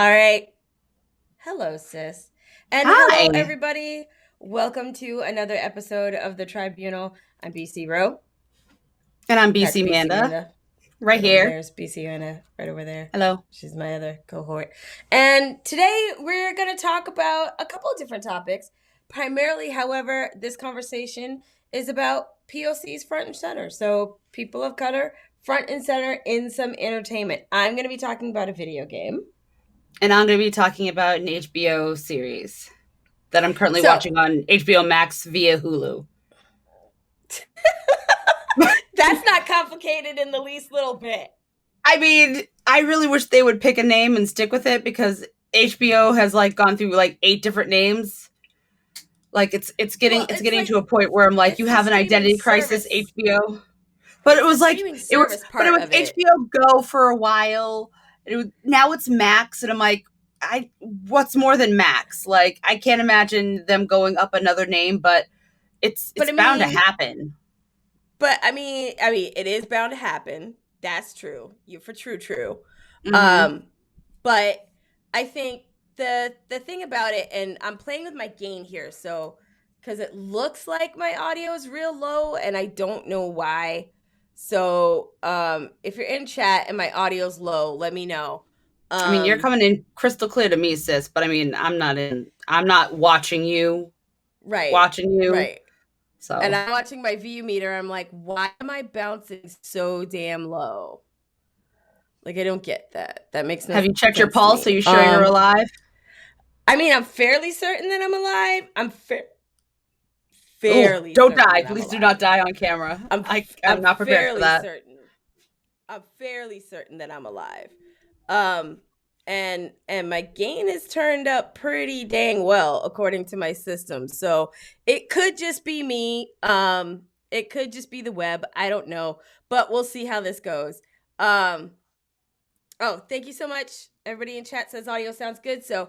All right. Hello, sis. And hello, Hi, everybody. Welcome to another episode of the Tribunal. I'm BC Rowe. and I'm That's BC BC Manda, Manda. right Right over here. there is BC Manda. Right over there. Hello. She's my other cohort. And today we're going to talk about a couple of different topics. Primarily, however, this conversation is about POCs front and center. So, people of color front and center in some entertainment. I'm going to be talking about a video game. And I'm going to be talking about an HBO series that I'm currently So, watching on HBO Max via Hulu. that's not complicated in the least little bit. I mean, I really wish they would pick a name and stick with it because HBO has gone through 8 different names. Well, It's getting to a point where I'm like, you it's the have an streaming identity crisis, service. HBO. But It's the streaming service it part was of it. HBO Go for a while. Now it's Max, and I'm like, what's more than Max? Like, I can't imagine them going up another name, but But it's bound to happen. it is bound to happen. That's true. You for true. Mm-hmm. Um, but I think the thing about it, and I'm playing with my gain here, so because it looks like my audio is real low, and I don't know why. So, if you're in chat and my audio's low, let me know. I mean, you're Um, coming in crystal clear to me, sis. But I mean, I'm not right, watching you. right. And So, I'm watching my view meter. I'm like, why am I bouncing so damn low? Like, I don't get that. That makes no have you checked your sense to pulse? Are me. you sure you're alive? I mean, I'm fairly certain that I'm alive. Oh, Fairly don't certain die! that I'm Please do not alive. die on camera. I'm I'm not prepared for fairly that. certain. I'm fairly certain that I'm alive. Um, and my gain is turned up pretty dang well according to my system. So it could just be me. It could just be the web. I don't know, but we'll see how this goes. Um, oh, thank you so much. Everybody in chat says audio sounds good. So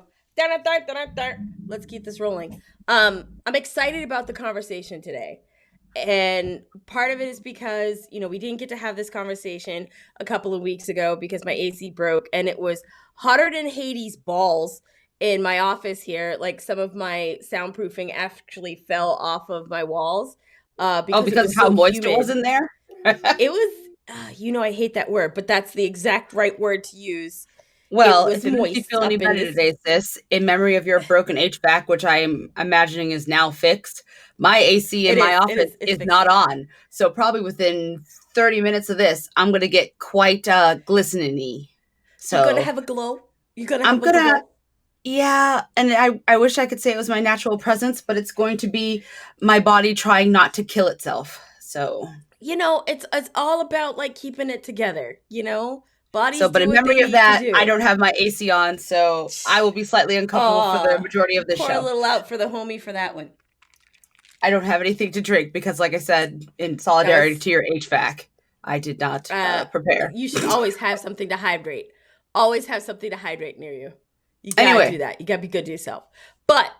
let's keep this rolling. I'm excited about the conversation today. And part of it is because, we didn't get to have this conversation a couple of weeks ago because my AC broke and it was hotter than Hades balls in my office here. Like some of my soundproofing actually fell off of my walls Oh, because it because was of how so moist it was humid. in there. It was, I hate that word, but that's the exact right word to use. It Well, was if it makes you moist feel any up in better this. today, sis, in memory of your broken HVAC, which I am imagining is now fixed, my AC in It my is, it office is, it's is fixed not now. on. So probably within 30 minutes of this, I'm going to get quite glistening-y. You're gonna So have a glow. You're gonna I'm have a going to, glow. yeah, and I wish I could say it was my natural presence, but it's going to be my body trying not to kill itself. It's all about like keeping it together, Bodies But do in what they memory of need to that, I do. don't have my AC on, so I will be slightly uncomfortable for the Aw, majority of this pour a show. little out for the homie for that one. I don't have anything to drink because, like I said, in That solidarity was to your HVAC, I did not uh prepare. you should always have something to hydrate. Always have something to hydrate near you. You gotta do Anyway, that. You gotta be good to yourself. But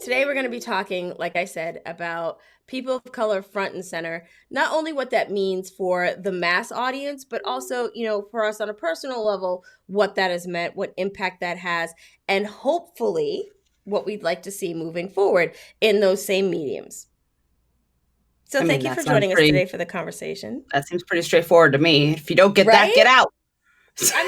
today we're going to be talking, like I said, about people of color front and center. Not only what that means for the mass audience, but also, for us on a personal level, what that has meant, what impact that has, and hopefully what we'd like to see moving forward in those same mediums. So I mean thank you for joining us today for the conversation. that seems pretty straightforward to me. If you don't get that, get Right? out. I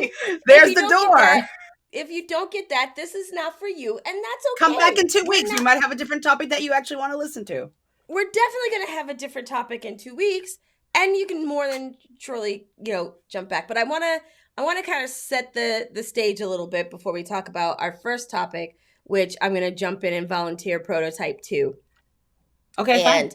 mean, if There's you the don't get door. that, this is not for you, and that's Come back okay. in 2 weeks. We might have a different topic that you actually want to listen to. We're definitely going to have a different topic in 2 weeks, and you can more than surely, jump back. But I want to kind of set the stage a little bit before we talk about our first topic, which I'm going to jump in and volunteer prototype 2. Okay, fine.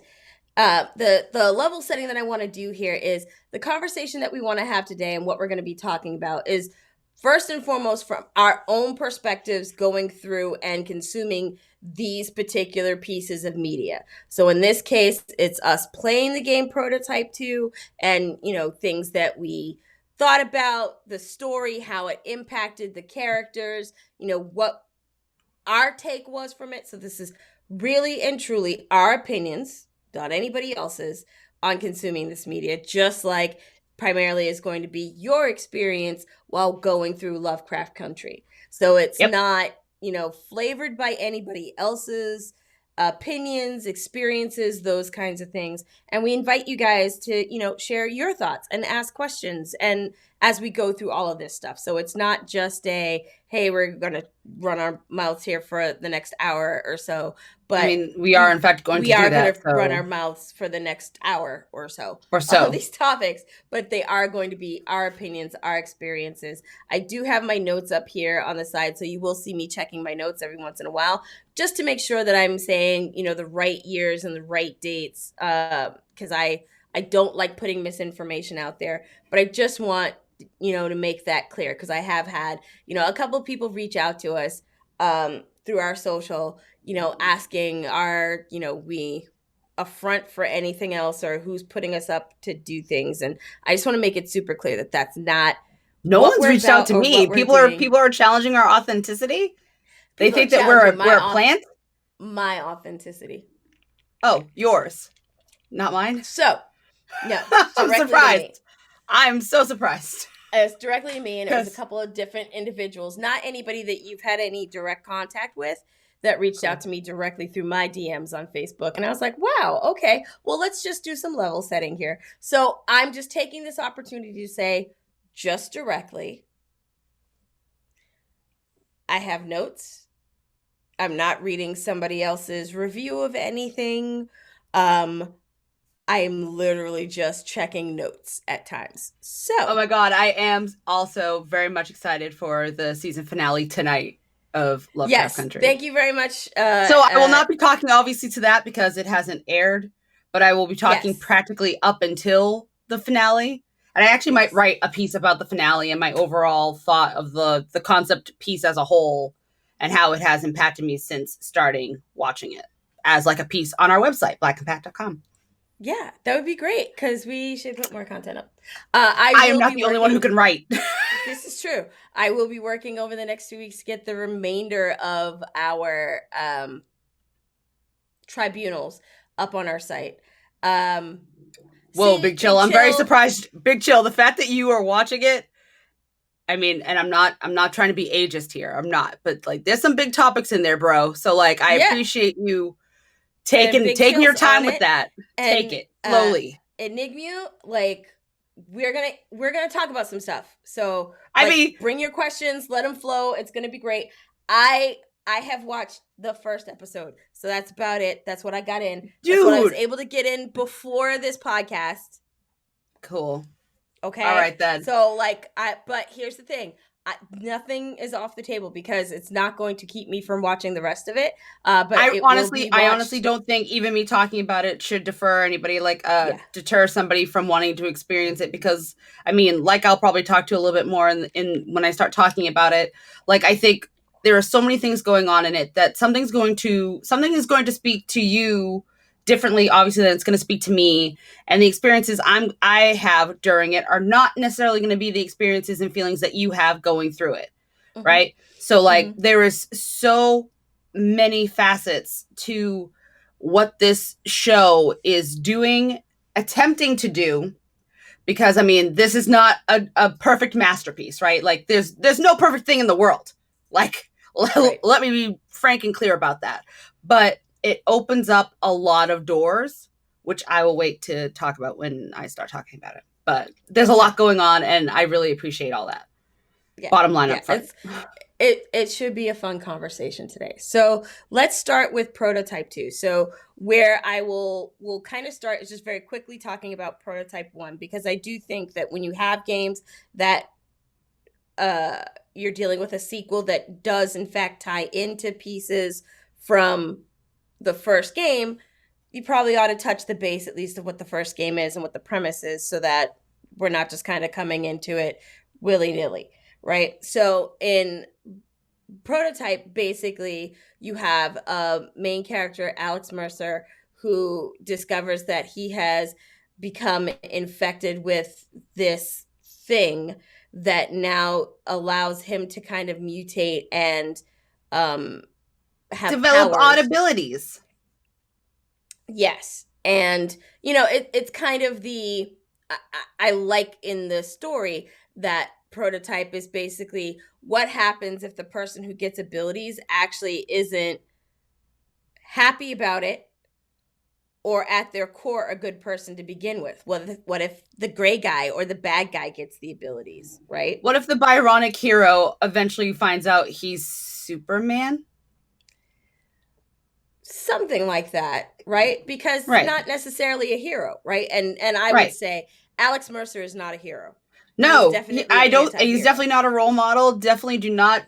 And the level setting that I want to do here is the conversation that we want to have today, and what we're going to be talking about is first and foremost from our own perspectives going through and consuming these particular pieces of media. So in this case, it's us playing the game Prototype 2 and, things that we thought about, the story, how it impacted the characters, what our take was from it. So this is really and truly our opinions, not anybody else's, on consuming this media, just like primarily is going to be your experience while going through Lovecraft Country. So it's not, flavored by anybody else's opinions, experiences, those kinds of things. And we invite you guys to, share your thoughts and ask questions and as we go through all of this stuff. So it's not just hey, we're going to run our mouths here for the next hour or so. But we are in fact going to do that. We are going to run our mouths for the next hour or so on these topics, but they are going to be our opinions, our experiences. I do have my notes up here on the side, so you will see me checking my notes every once in a while, just to make sure that I'm saying, the right years and the right dates, because I don't like putting misinformation out there, but I just want, to make that clear, because I have had, a couple of people reach out to us through our social, asking we a front for anything else or who's putting us up to do things. And I just want to make it super clear that that's not. No one's reached out to me. People are challenging our authenticity. They think that we're a plant. My authenticity. Oh, yours, not mine. So, no, I'm surprised. I'm so surprised. It's directly to me, and it was a couple of different individuals, not anybody that you've had any direct contact with, that reached out to me directly through my DMs on Facebook. And I was like, wow, okay, well, let's just do some level setting here. So I'm just taking this opportunity to say, just directly, I have notes. I'm not reading somebody else's review of anything. I'm literally just checking notes at times. So, oh my God, I am also very much excited for the season finale tonight of Lovecraft Country. Thank you very much. So I will not be talking obviously to that because it hasn't aired, but I will be talking practically up until the finale. And I actually might write a piece about the finale and my overall thought of the concept piece as a whole and how it has impacted me since starting watching it as like a piece on our website, BlackCompat.com. Yeah, that would be great because we should put more content up. I am not the only one who can write. This is true. I will be working over the next 2 weeks to get the remainder of our tribunals up on our site. Whoa, Big Chill. I'm very surprised. Big Chill, the fact that you are watching it, and I'm not trying to be ageist here. I'm not, but like there's some big topics in there, bro. So like I appreciate you taking your time with that. Take it slowly. Enigmu, like we're gonna talk about some stuff. So bring your questions, let them flow. It's gonna be great. I have watched the first episode, so that's about it. That's what I got in. Dude, that's what I was able to get in before this podcast. Cool. Okay. All right then. So but here's the thing. Nothing is off the table because it's not going to keep me from watching the rest of it. But I honestly don't think even me talking about it should deter anybody, deter somebody from wanting to experience it. Because I'll probably talk to a little bit more in when I start talking about it. Like I think there are so many things going on in it that something is going to speak to you differently, obviously, than it's going to speak to me. And the experiences I have during it are not necessarily going to be the experiences and feelings that you have going through it. Mm-hmm. Right. So there is so many facets to what this show is doing, attempting to do, because this is not a perfect masterpiece, right? Like there's no perfect thing in the world. Like, let me be frank and clear about that. But it opens up a lot of doors, which I will wait to talk about when I start talking about it. But there's a lot going on, and I really appreciate all that. Yeah. Bottom line up front. It should be a fun conversation today. So let's start with Prototype 2. So where we'll kind of start is just very quickly talking about Prototype 1, because I do think that when you have games that you're dealing with a sequel that does in fact tie into pieces from the first game, you probably ought to touch the base at least of what the first game is and what the premise is, so that we're not just kind of coming into it willy-nilly, right? So in Prototype, basically, you have a main character, Alex Mercer, who discovers that he has become infected with this thing that now allows him to kind of mutate and have develop powers. Odd abilities. Yes. And, it's kind of the I like in the story that prototype is basically what happens if the person who gets abilities actually isn't happy about it or at their core a good person to begin with. What if the gray guy or the bad guy gets the abilities, right? What if the Byronic hero eventually finds out he's Superman? Something like that, right? Because Right. not necessarily a hero, right? And I would Right. say Alex Mercer is not a hero. No, I don't. He's definitely not a role model. Definitely do not,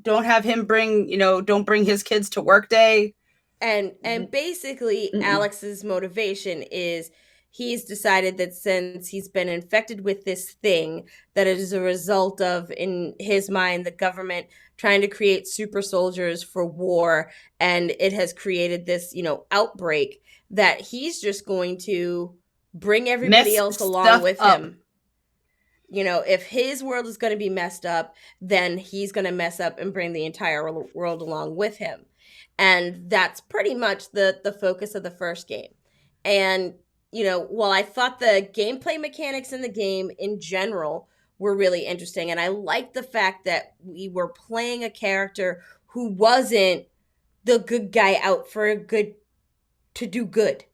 don't have him bring, don't bring his kids to work day. And basically Alex's motivation is he's decided that since he's been infected with this thing that is a result of, in his mind, the government trying to create super soldiers for war, and it has created this, outbreak, that he's just going to bring everybody else along with him. If his world is going to be messed up, then he's going to mess up and bring the entire world along with him. And that's pretty much the focus of the first game. And, while I thought the gameplay mechanics in the game in general were really interesting, and I liked the fact that we were playing a character who wasn't the good guy out to do good.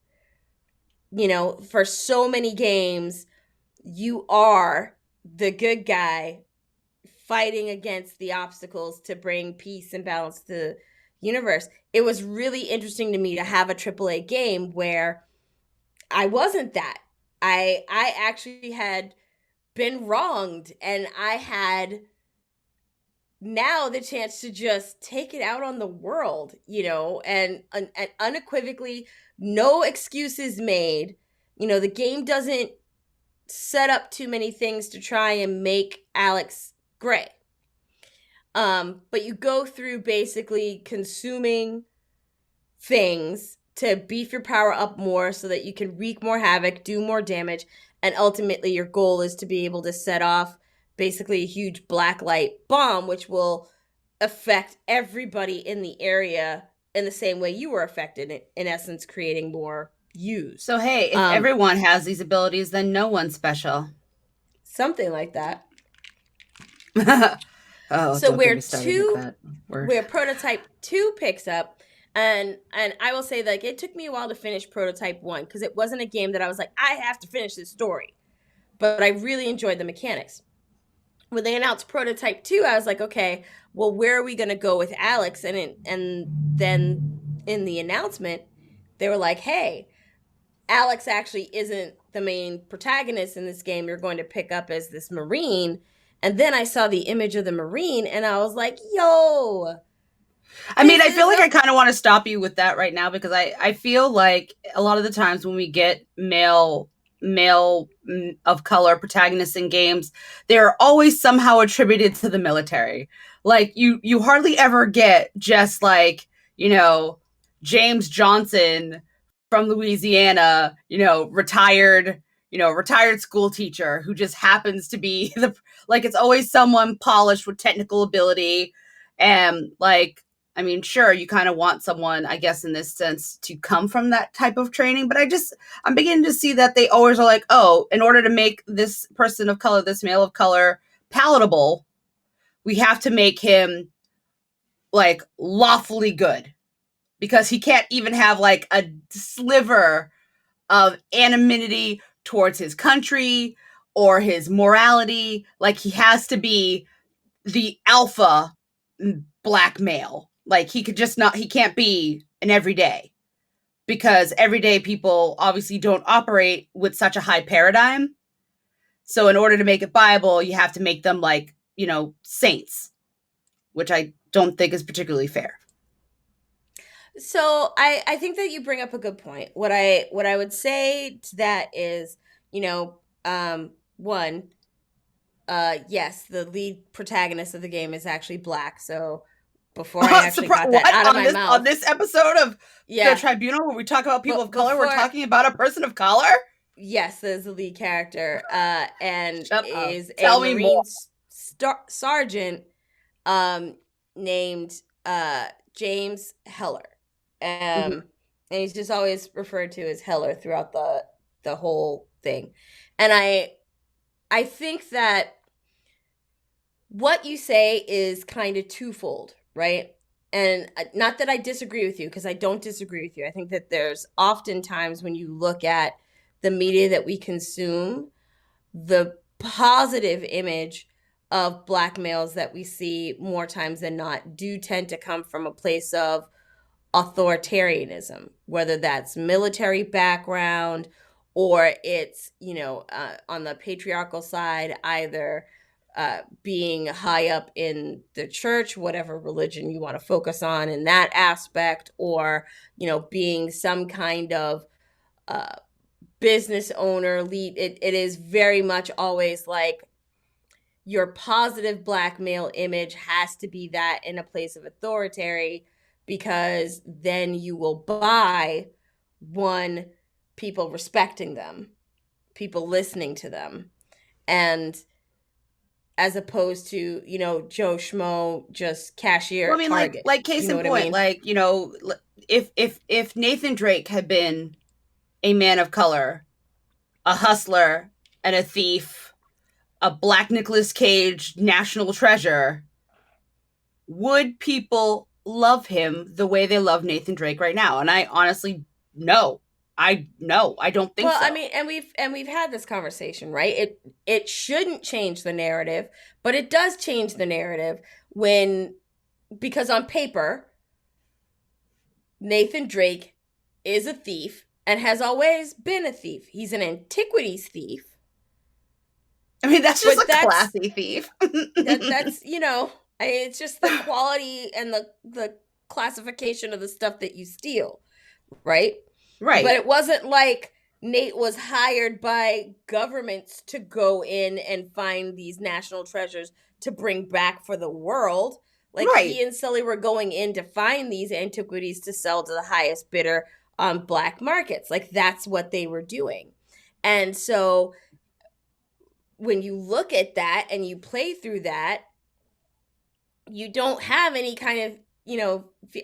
For so many games, you are the good guy fighting against the obstacles to bring peace and balance to the universe. It was really interesting to me to have a AAA game where I wasn't that. I actually had been wronged, and I had now the chance to just take it out on the world, and unequivocally, no excuses made. The game doesn't set up too many things to try and make Alex gray. But you go through basically consuming things to beef your power up more so that you can wreak more havoc, do more damage, and ultimately your goal is to be able to set off basically a huge blacklight bomb, which will affect everybody in the area in the same way you were affected, in essence, creating more use. So, hey, if everyone has these abilities, then no one's special. Something like that. Oh, so where prototype 2 picks up, and I will say, like, it took me a while to finish prototype 1 because it wasn't a game that I was like, I have to finish this story, but I really enjoyed the mechanics. When they announced prototype 2, I was like, okay, well, where are we going to go with Alex? And then in the announcement, they were like, hey, Alex actually isn't the main protagonist in this game. You're going to pick up as this Marine. And then I saw the image of the Marine, and I was like, yo. I mean, I feel like I kind of want to stop you with that right now, because I feel like a lot of the times when we get male of color protagonists in games, they're always somehow attributed to the military. Like, you hardly ever get just like, James Johnson from Louisiana, retired school teacher who just happens to be it's always someone polished with technical ability. And like, I mean, sure, you kind of want someone, I guess, in this sense, to come from that type of training. But I'm beginning to see that they always are like, oh, in order to make this person of color, this male of color, palatable, we have to make him like lawfully good, because he can't even have like a sliver of anonymity towards his country or his morality. Like, he has to be the alpha black male. Like, he can't be an everyday, because everyday people obviously don't operate with such a high paradigm. So in order to make it viable, you have to make them like, saints, which I don't think is particularly fair. So I think that you bring up a good point. What I would say to that is, one, yes, the lead protagonist of the game is actually black. So before I actually got that out of my mouth on this episode of the Tribunal, where we talk about people of color, we're talking about a person of color. Yes, there's the lead character, and is a Marine sergeant, named James Heller, and he's just always referred to as Heller throughout the whole thing. And I think that what you say is kind of twofold, right? And not that I disagree with you, because I don't disagree with you. I think that there's often times when you look at the media that we consume, the positive image of Black males that we see more times than not do tend to come from a place of authoritarianism, whether that's military background or it's, on the patriarchal side, either being high up in the church, whatever religion you want to focus on in that aspect, or, being some kind of business owner, lead. It is very much always like your positive Black male image has to be that in a place of authority, because then you will buy, one, people respecting them, people listening to them, and as opposed to, Joe Schmo, just cashier. Well, I mean, Target. like case in point, if Nathan Drake had been a man of color, a hustler, and a thief, a Black Nicolas Cage national treasure, would people love him the way they love Nathan Drake right now? And I honestly, no. I don't think so. I mean, and we've had this conversation, right? It shouldn't change the narrative, but it does change the narrative because on paper, Nathan Drake is a thief and has always been a thief. He's an antiquities thief. I mean, that's just classy thief. That's it's just the quality and the classification of the stuff that you steal, right? Right. But it wasn't like Nate was hired by governments to go in and find these national treasures to bring back for the world. Like, right. He and Sully were going in to find these antiquities to sell to the highest bidder on black markets. Like, that's what they were doing. And so when you look at that and you play through that, you don't have any kind of,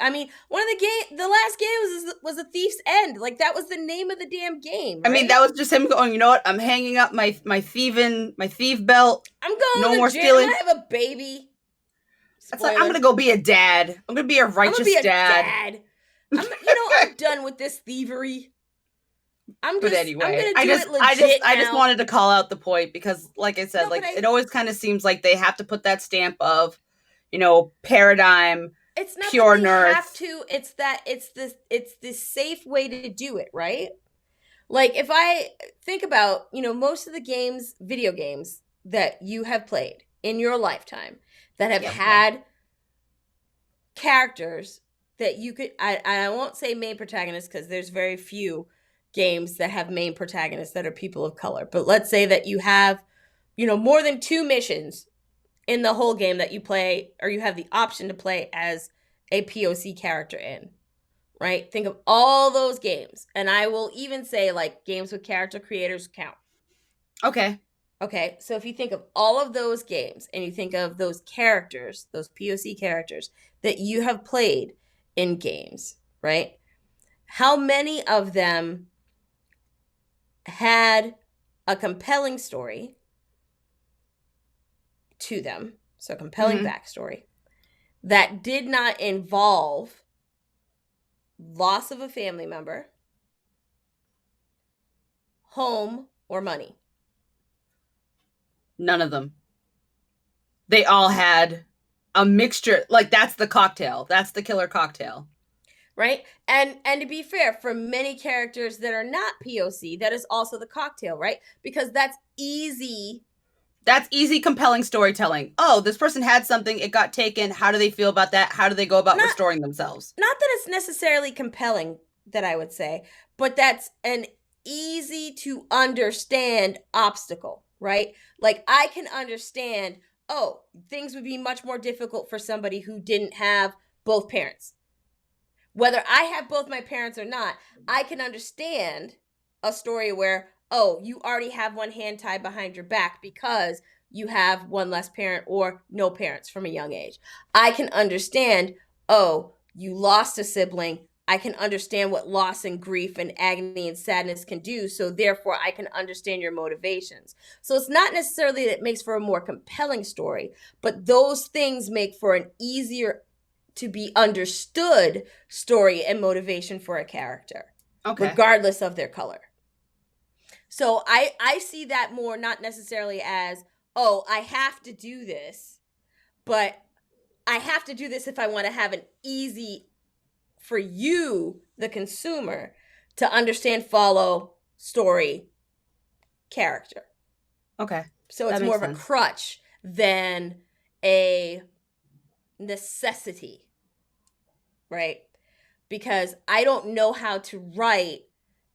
I mean, the last game was A Thief's End. Like, that was the name of the damn game, right? I mean, that was just him going, you know what? I'm hanging up my thief belt. I'm going no to more jail. stealing. I have a baby. It's like, I'm going to go be a dad. I'm going to be a righteous dad. I'm done with this thievery. I'm going to do it legit I just wanted to call out the point because, like I said, it always kind of seems like they have to put that stamp of, paradigm. It's not pure that they nerds. have to. It's this safe way to do it, right? Like, if I think about, most of the video games that you have played in your lifetime that have had characters that you could, I won't say main protagonists because there's very few games that have main protagonists that are people of color. But let's say that you have, more than 2 missions in the whole game that you play, or you have the option to play as a POC character in, right? Think of all those games. And I will even say, like, games with character creators count. Okay. So if you think of all of those games and you think of those characters, those POC characters that you have played in games, right? How many of them had a compelling story to them, so a compelling backstory, that did not involve loss of a family member, home, or money? None of them. They all had a mixture. Like, that's the cocktail. That's the killer cocktail. Right? And to be fair, for many characters that are not POC, that is also the cocktail, right? Because that's easy. That's easy, compelling storytelling. Oh, this person had something, it got taken. How do they feel about that? How do they go about restoring themselves? Not that it's necessarily compelling, that I would say, but that's an easy to understand obstacle, right? Like, I can understand, things would be much more difficult for somebody who didn't have both parents. Whether I have both my parents or not, I can understand a story where, you already have one hand tied behind your back because you have one less parent or no parents from a young age. I can understand, you lost a sibling I can understand what loss and grief and agony and sadness can do. So therefore, I can understand your motivations. So it's not necessarily that it makes for a more compelling story, but those things make for an easier to be understood story and motivation for a character, regardless of their color. So I see that more not necessarily as, oh, I have to do this, but I have to do this if I want to have an easy, for you, the consumer, to understand, follow, story, character. Okay. So it's more of a crutch than a necessity, right? Because I don't know how to write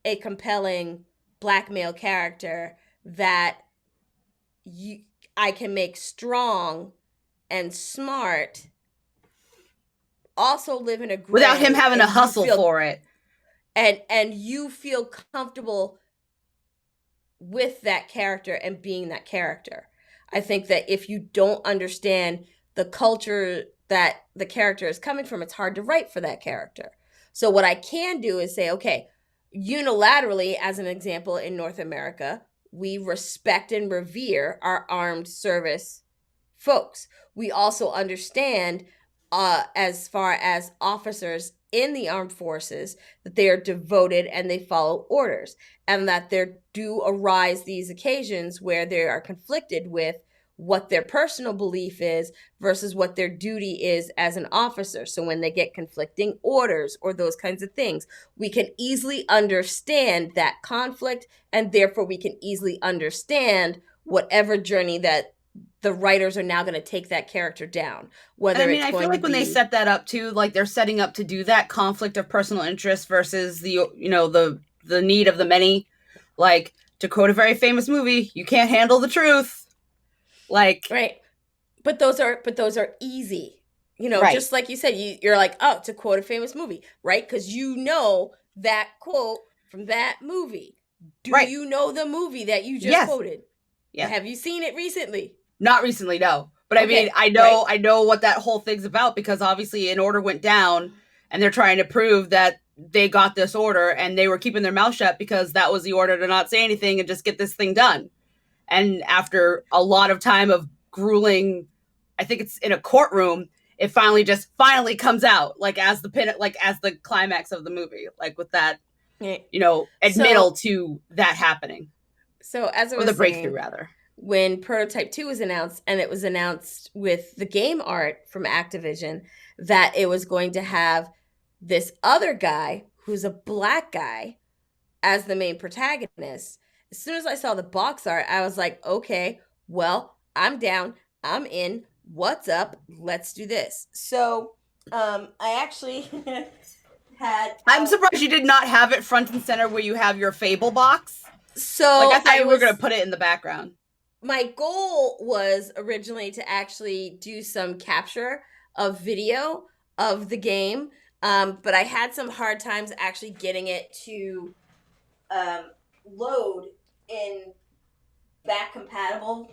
a compelling Black male character that I can make strong and smart, also live in a gray, without him having to hustle for it, and you feel comfortable with that character and being that character. I think that if you don't understand the culture that the character is coming from, it's hard to write for that character. So what I can do is say, okay, unilaterally, as an example, in North America, we respect and revere our armed service folks. We also understand, as far as officers in the armed forces, that they are devoted and they follow orders, and that there do arise these occasions where they are conflicted with what their personal belief is versus what their duty is as an officer. So when they get conflicting orders or those kinds of things, we can easily understand that conflict, and therefore we can easily understand whatever journey that the writers are now going to take that character down. Whether I feel like when they set that up too, like they're setting up to do that conflict of personal interest versus the need of the many. Like, to quote a very famous movie, you can't handle the truth. Like, right. But those are easy. Right. Just like you said, you're like, oh, to quote a famous movie, right? Because you know that quote from that movie. Do you know the movie that you just quoted? Yeah. Have you seen it recently? Not recently, no. But I mean, I know what that whole thing's about, because obviously an order went down and they're trying to prove that they got this order and they were keeping their mouth shut because that was the order to not say anything and just get this thing done. And after a lot of time of grueling, I think it's in a courtroom, it finally comes out, like as the climax of the movie, like with that, admittal to that happening. So as I was the breakthrough, rather. When Prototype 2 was announced, and it was announced with the game art from Activision, that it was going to have this other guy who's a Black guy as the main protagonist. As soon as I saw the box art, I was like, okay, well, I'm down. I'm in. What's up? Let's do this. So I actually had... I'm surprised you did not have it front and center where you have your Fable box. So I thought you were going to put it in the background. My goal was originally to actually do some capture of video of the game, but I had some hard times actually getting it to load in back-compatible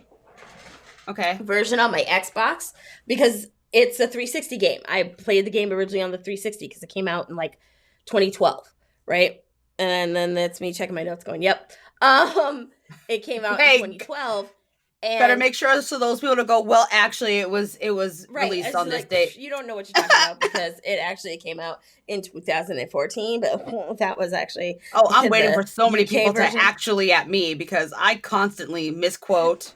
version on my Xbox, because it's a 360 game. I played the game originally on the 360 because it came out in like 2012, right? And then that's me checking my notes going, yep. It came out in 2012. And better make sure so those people to go, well, actually, it was released on this date. You don't know what you're talking about, because it actually came out in 2014, but that was actually... Oh, I'm waiting for so many people to actually at me, because I constantly misquote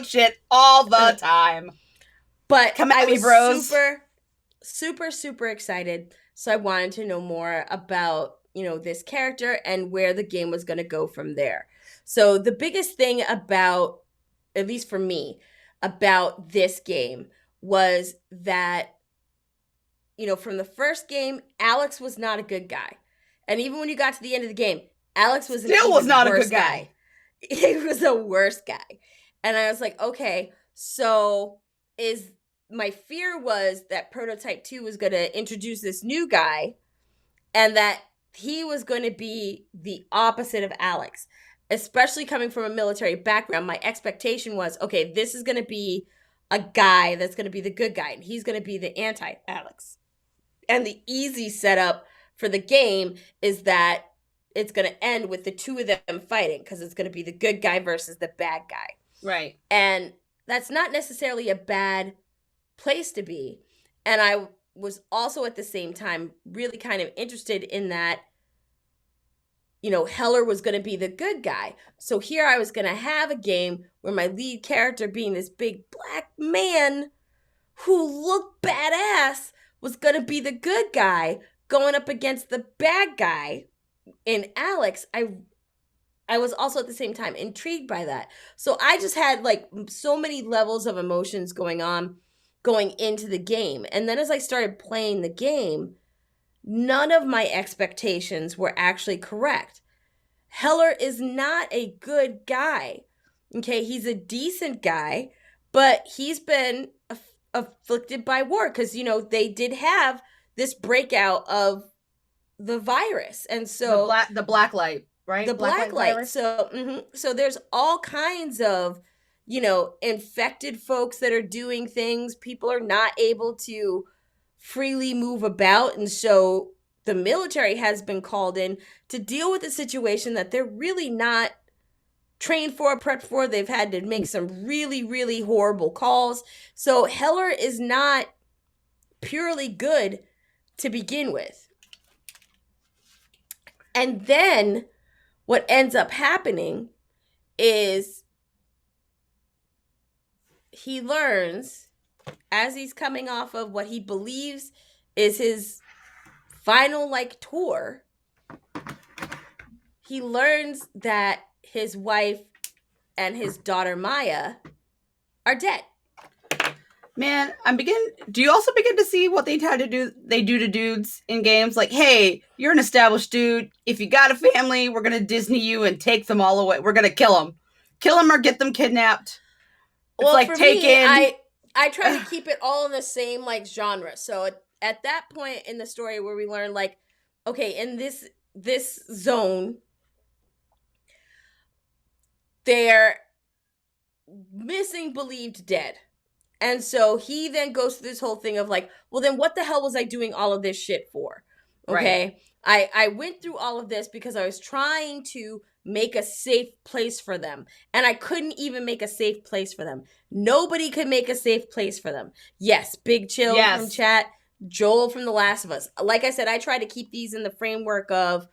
shit all the time. But come at me, bros. Super excited. So I wanted to know more about, this character and where the game was going to go from there. So the biggest thing about, at least for me, about this game was that, from the first game, Alex was not a good guy. And even when you got to the end of the game, Alex was not a good guy. He was the worst guy. And I was like, okay, so my fear was that Prototype 2 was going to introduce this new guy, and that he was going to be the opposite of Alex. Especially coming from a military background, my expectation was, okay, this is going to be a guy that's going to be the good guy, and he's going to be the anti-Alex. And the easy setup for the game is that it's going to end with the two of them fighting, because it's going to be the good guy versus the bad guy. Right. And that's not necessarily a bad place to be. And I was also at the same time really kind of interested in that, you know, Heller was going to be the good guy. So here I was going to have a game where my lead character, being this big black man who looked badass, was going to be the good guy going up against the bad guy in Alex. I was also at the same time intrigued by that. So I just had like so many levels of emotions going on going into the game. And then as I started playing the game, none of my expectations were actually correct. Heller is not a good guy. Okay, he's a decent guy, but he's been afflicted by war, because, you know, they did have this breakout of the virus. And so the black light, right? The black light. So, so there's all kinds of, you know, infected folks that are doing things. People are not able to freely move about. And so the military has been called in to deal with a situation that they're really not trained for, prepped for. They've had to make some really, really horrible calls. So Heller is not purely good to begin with. And then what ends up happening is he learns, as he's coming off of what he believes is his final like tour, he learns that his wife and his daughter Maya are dead. Man, do you also begin to see what they do to dudes in games? Like, hey, you're an established dude. If you got a family, we're going to Disney you and take them all away. We're going to kill them. Kill them or get them kidnapped. It's well, like for take me, in... I try to keep it all in the same like genre. So at that point in the story where we learn like, okay, in this zone, they're missing, believed dead. And so he then goes through this whole thing of like, well, then what the hell was I doing all of this shit for? Okay. Right. I went through all of this because I was trying to make a safe place for them. And I couldn't even make a safe place for them. Nobody could make a safe place for them. Yes. Big Chill from chat. Joel from The Last of Us. Like I said, I try to keep these in the framework of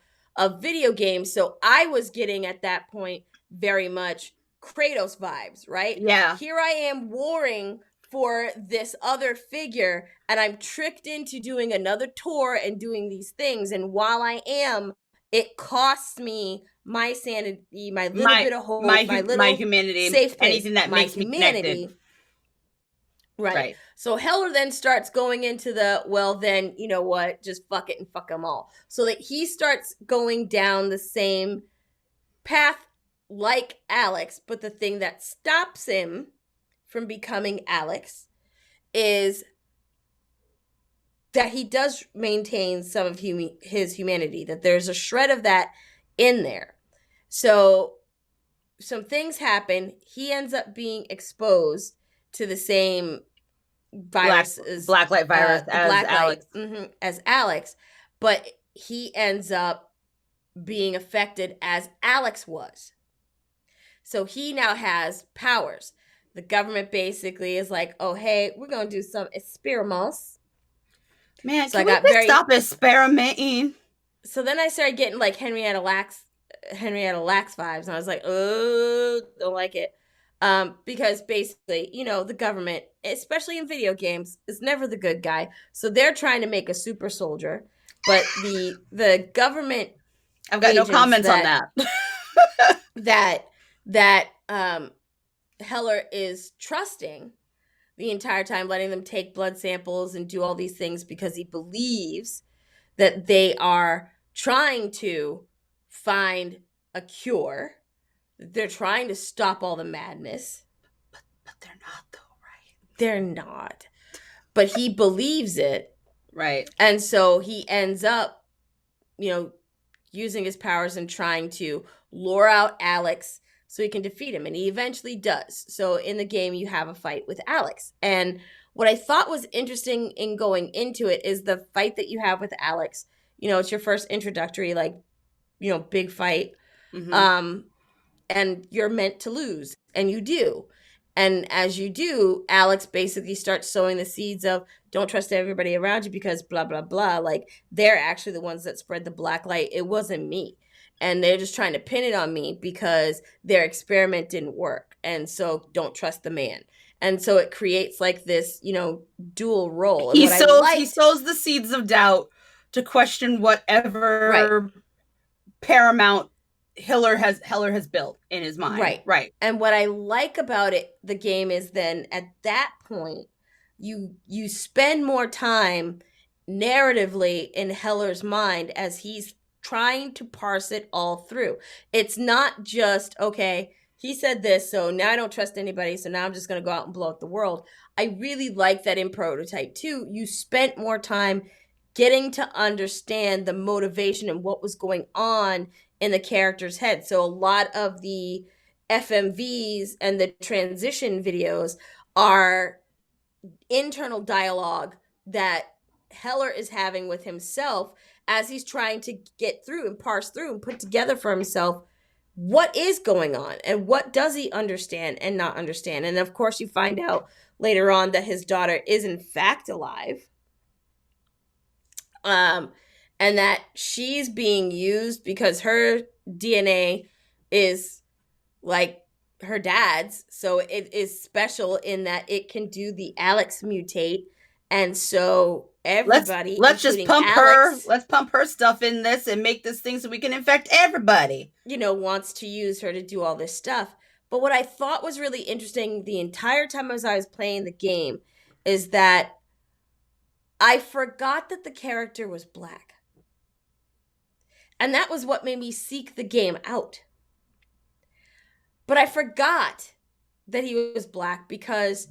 video games. So I was getting at that point very much Kratos vibes, right? Yeah. Here I am warring for this other figure, and I'm tricked into doing another tour and doing these things. And while I am, it costs me my sanity, my little bit of hope, my humanity, safe place, anything that makes me connected. Right. So Heller then starts going into the, well, then, you know what, just fuck it and fuck them all. So that he starts going down the same path like Alex, but the thing that stops him from becoming Alex is that he does maintain some of his humanity, that there's a shred of that in there. So some things happen. He ends up being exposed to the same virus black light virus as Alex. As Alex, but he ends up being affected as Alex was. So he now has powers. The government basically is like, oh, hey, we're going to do some experiments. Man, so can we stop experimenting? So then I started getting like Henrietta Lacks vibes. And I was like, oh, don't like it. Because basically, you know, the government, especially in video games, is never the good guy. So they're trying to make a super soldier. But the government... I've got no comments on that. that Heller is trusting the entire time, letting them take blood samples and do all these things because he believes that they are trying to find a cure. They're trying to stop all the madness. But they're not, though, right? They're not. But he believes it. Right. And so he ends up, you know, using his powers and trying to lure out Alex so he can defeat him. And he eventually does. So in the game, you have a fight with Alex. And what I thought was interesting in going into it is the fight that you have with Alex. It's your first introductory, like, big fight. Mm-hmm. And you're meant to lose, and you do. And as you do, Alex basically starts sowing the seeds of don't trust everybody around you because blah, blah, blah. Like, they're actually the ones that spread the black light. It wasn't me. And they're just trying to pin it on me because their experiment didn't work. And so don't trust the man. And so it creates like this, dual role. He sows the seeds of doubt to question whatever paramount Heller has built in his mind. Right. And what I like about it, the game, is then at that point, you spend more time narratively in Heller's mind as he's trying to parse it all through. It's not just, okay, he said this, so now I don't trust anybody, so now I'm just going to go out and blow up the world. I really like that in Prototype 2, you spent more time getting to understand the motivation and what was going on in the character's head. So a lot of the FMVs and the transition videos are internal dialogue that Heller is having with himself as he's trying to get through and parse through and put together for himself what is going on and what does he understand and not understand. And of course, you find out later on that his daughter is in fact alive. And that she's being used because her DNA is like her dad's. So it is special in that it can do the Alex mutate. And so everybody, let's just pump Alex, let's pump her stuff in this and make this thing so we can infect everybody. Wants to use her to do all this stuff. But what I thought was really interesting the entire time as I was playing the game is that I forgot that the character was black. And that was what made me seek the game out. But I forgot that he was black because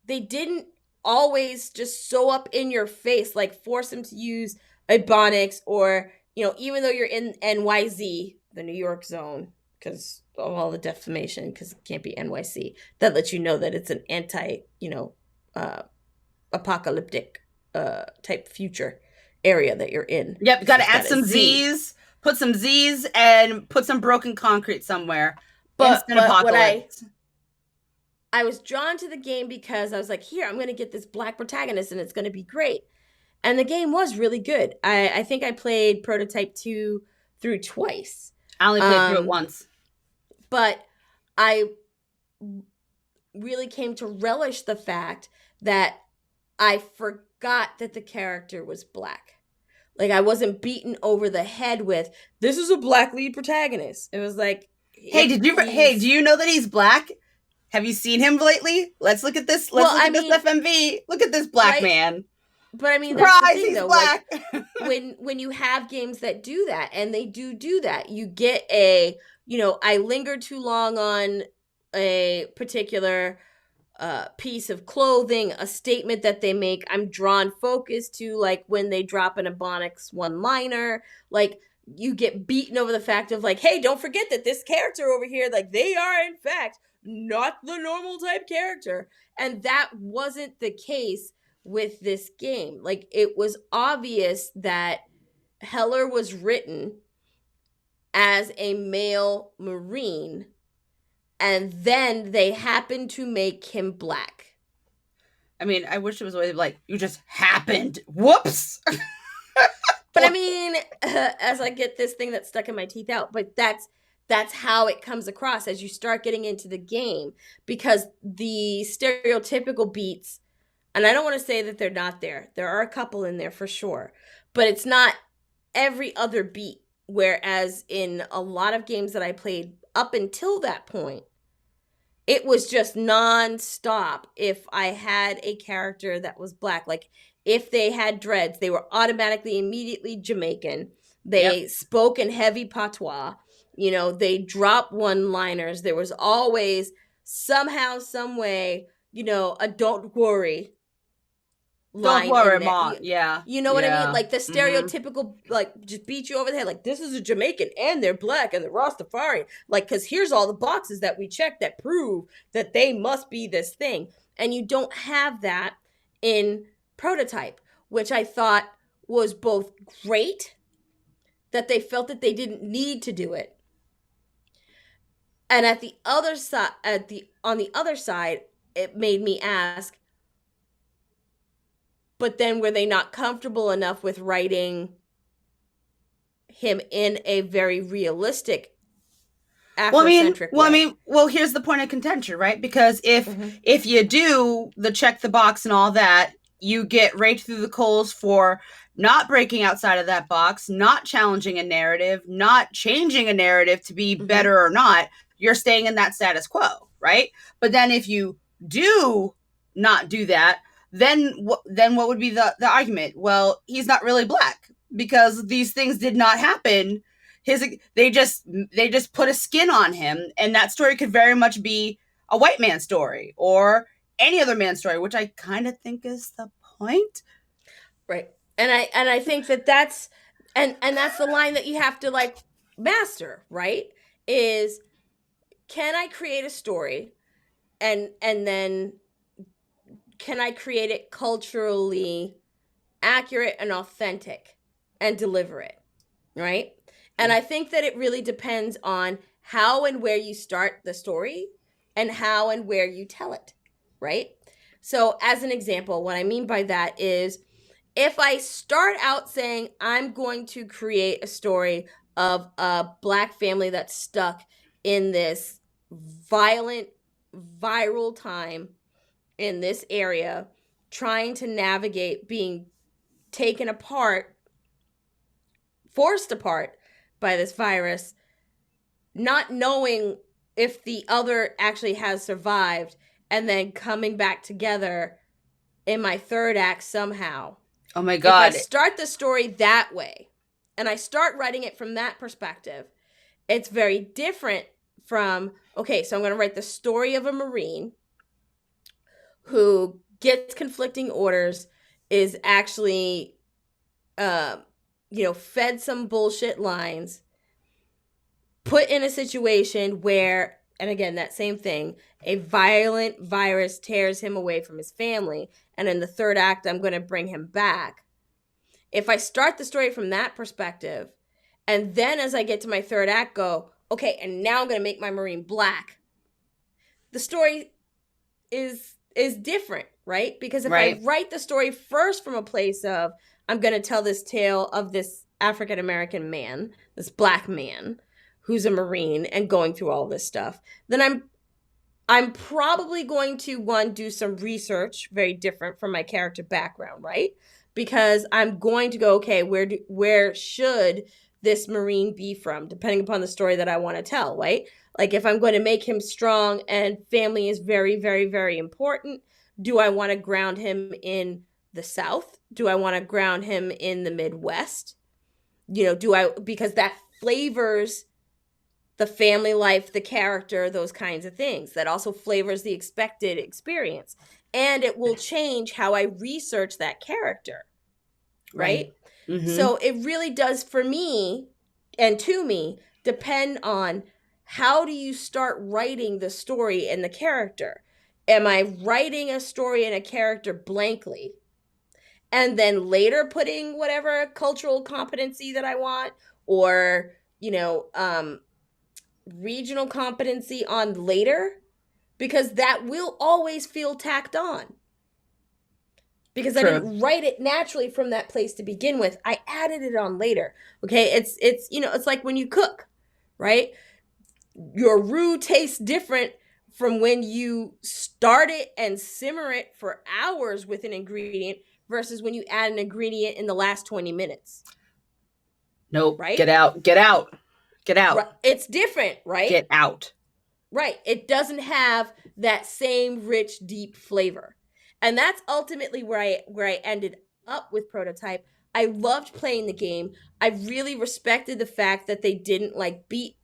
they didn't always just sew up in your face, like force him to use Ebonics or, even though you're in NYZ, the New York zone, because of all the defamation, because it can't be NYC, that lets you know that it's an anti, apocalyptic type future area that you're in. Yep, got to add some Z's. Put some Z's and put some broken concrete somewhere. But what I was drawn to the game because I was like, here, I'm going to get this black protagonist and it's going to be great. And the game was really good. I think I played Prototype 2 through twice. I only played through it once. But I really came to relish the fact that I forgot that the character was black. Like, I wasn't beaten over the head with, this is a black lead protagonist. It was like, hey, do you know that he's black? Have you seen him lately? Let's look at this. Look at this FMV. Look at this black man. But I mean, surprise, that's the thing, he's black. Like, when you have games that do that, and they do that, you get a, I linger too long on a particular piece of clothing, a statement that they make, I'm drawn focused to, like when they drop an Ebonics one-liner, like you get beaten over the fact of like, hey, don't forget that this character over here, like they are in fact not the normal type character. And that wasn't the case with this game. Like, it was obvious that Heller was written as a male Marine, and then they happened to make him black. I mean, I wish it was always like, you just happened. Whoops. But I mean, as I get this thing that's stuck in my teeth out, but that's how it comes across as you start getting into the game, because the stereotypical beats, and I don't want to say that they're not there. There are a couple in there for sure, but it's not every other beat. Whereas in a lot of games that I played up until that point, it was just non-stop. If I had a character that was black, like if they had dreads, they were automatically immediately Jamaican. They spoke in heavy patois. They drop one-liners. There was always somehow, some way, a don't worry line. Don't worry, Mom. Yeah. You know what I mean? Like the stereotypical, like just beat you over the head. Like, this is a Jamaican and they're black and they're Rastafarian. Like, because here's all the boxes that we check that prove that they must be this thing. And you don't have that. in Prototype, which I thought was both great, that they felt that they didn't need to do it. And on the other side, it made me ask, but then were they not comfortable enough with writing him in a very realistic Afrocentric way? Well, here's the point of contention, right? Because if you do the check the box and all that, you get raked through the coals for not breaking outside of that box, not challenging a narrative, not changing a narrative to be better or not. You're staying in that status quo, right? But then if you do not do that, then what would be the argument? Well, he's not really Black because these things did not happen. They just put a skin on him, and that story could very much be a white man's story or any other man's story, which I kind of think is the point. Right. And I think that's that's the line that you have to like master, right? Is, can I create a story and then can I create it culturally accurate and authentic and deliver it, right? And I think that it really depends on how and where you start the story and how and where you tell it, right? So as an example, what I mean by that is, if I start out saying I'm going to create a story of a Black family that's stuck in this violent, viral time in this area, trying to navigate being taken apart, forced apart by this virus, not knowing if the other actually has survived, and then coming back together in my third act somehow. Oh my God. If I start the story that way and I start writing it from that perspective, it's very different from, okay, so I'm going to write the story of a Marine who gets conflicting orders, is actually, fed some bullshit lines, put in a situation where, and again, that same thing, a violent virus tears him away from his family, and in the third act, I'm going to bring him back. If I start the story from that perspective, and then as I get to my third act go, okay, and now I'm going to make my Marine Black, the story is different, right? Because if I write the story first from a place of, I'm going to tell this tale of this African-American man, this Black man, who's a Marine and going through all this stuff, then I'm probably going to, do some research, very different from my character background, right? Because I'm going to go, okay, where should this Marine be from, depending upon the story that I want to tell, right? Like, if I'm going to make him strong and family is very, very, very important, do I want to ground him in the South? Do I want to ground him in the Midwest? Because that flavors the family life, the character, those kinds of things. That also flavors the expected experience. And it will change how I research that character, right? Mm-hmm. So it really does, for me and to me, depend on how do you start writing the story and the character. Am I writing a story and a character blankly, and then later putting whatever cultural competency that I want, or, regional competency on later? Because that will always feel tacked on. Because I didn't write it naturally from that place to begin with. I added it on later. Okay, it's it's like when you cook, right? Your roux tastes different from when you start it and simmer it for hours with an ingredient versus when you add an ingredient in the last 20 minutes. Nope. Right? Get out. Right. It's different, right? Get out. Right. It doesn't have that same rich, deep flavor. And that's ultimately where I ended up with Prototype. I loved playing the game. I really respected the fact that they didn't beat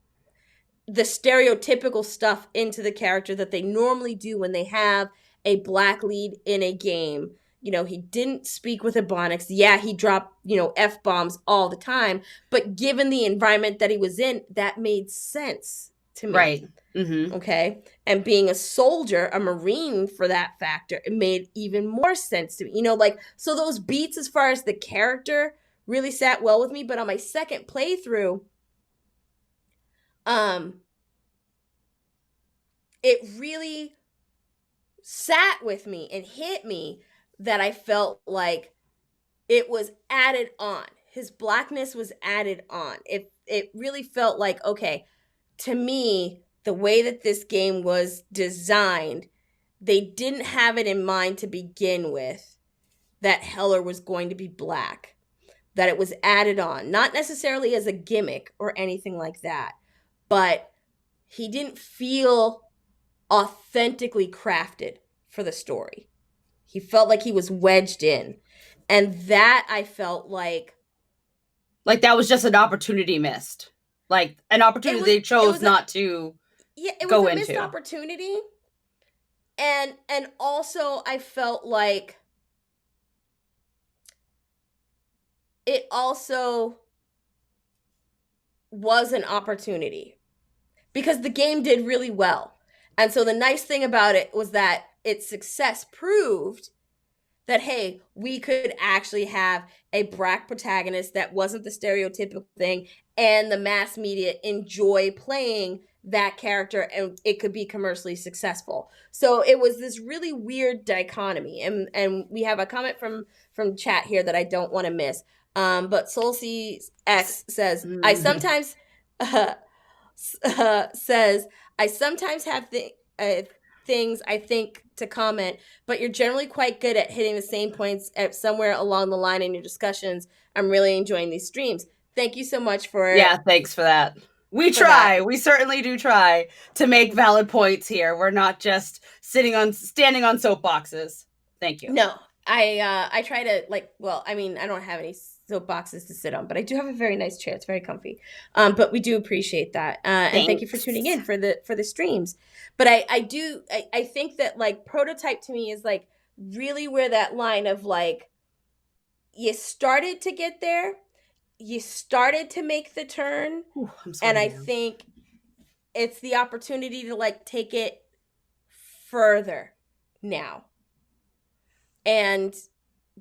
the stereotypical stuff into the character that they normally do when they have a Black lead in a game. He didn't speak with ebonics. Yeah, he dropped, F-bombs all the time. But given the environment that he was in, that made sense. to me. Right. Mm-hmm. Okay. And being a soldier, a Marine for that factor, it made even more sense to me. Like, so those beats as far as the character really sat well with me. But on my second playthrough, it really sat with me and hit me that I felt like it was added on. His blackness was added on. It really felt like, okay, to me, the way that this game was designed, they didn't have it in mind to begin with that Heller was going to be black, that it was added on, not necessarily as a gimmick or anything like that, but he didn't feel authentically crafted for the story. He felt like he was wedged in. And that I felt like that was just an opportunity missed. Like an opportunity they chose not to it go was a into. missed opportunity. And also I felt like it also was an opportunity because the game did really well. And so the nice thing about it was that its success proved that, hey, we could actually have a black protagonist that wasn't the stereotypical thing, and the mass media enjoy playing that character, and it could be commercially successful. So it was this really weird dichotomy. And we have a comment from chat here that I don't want to miss. But SoulC X says, I sometimes have things I think to comment, but you're generally quite good at hitting the same points at somewhere along the line in your discussions. I'm really enjoying these streams. Thank you so much for thanks for that. We try. We certainly do try to make valid points here. We're not just standing on soapboxes. Thank you. No, I try to I don't have any soapboxes to sit on, but I do have a very nice chair. It's very comfy. But we do appreciate that. And thank you for tuning in for the streams. But I think that like Prototype to me is like really where that line of like, you started to get there, you started to make the turn. Ooh, and I think it's the opportunity to like take it further now. And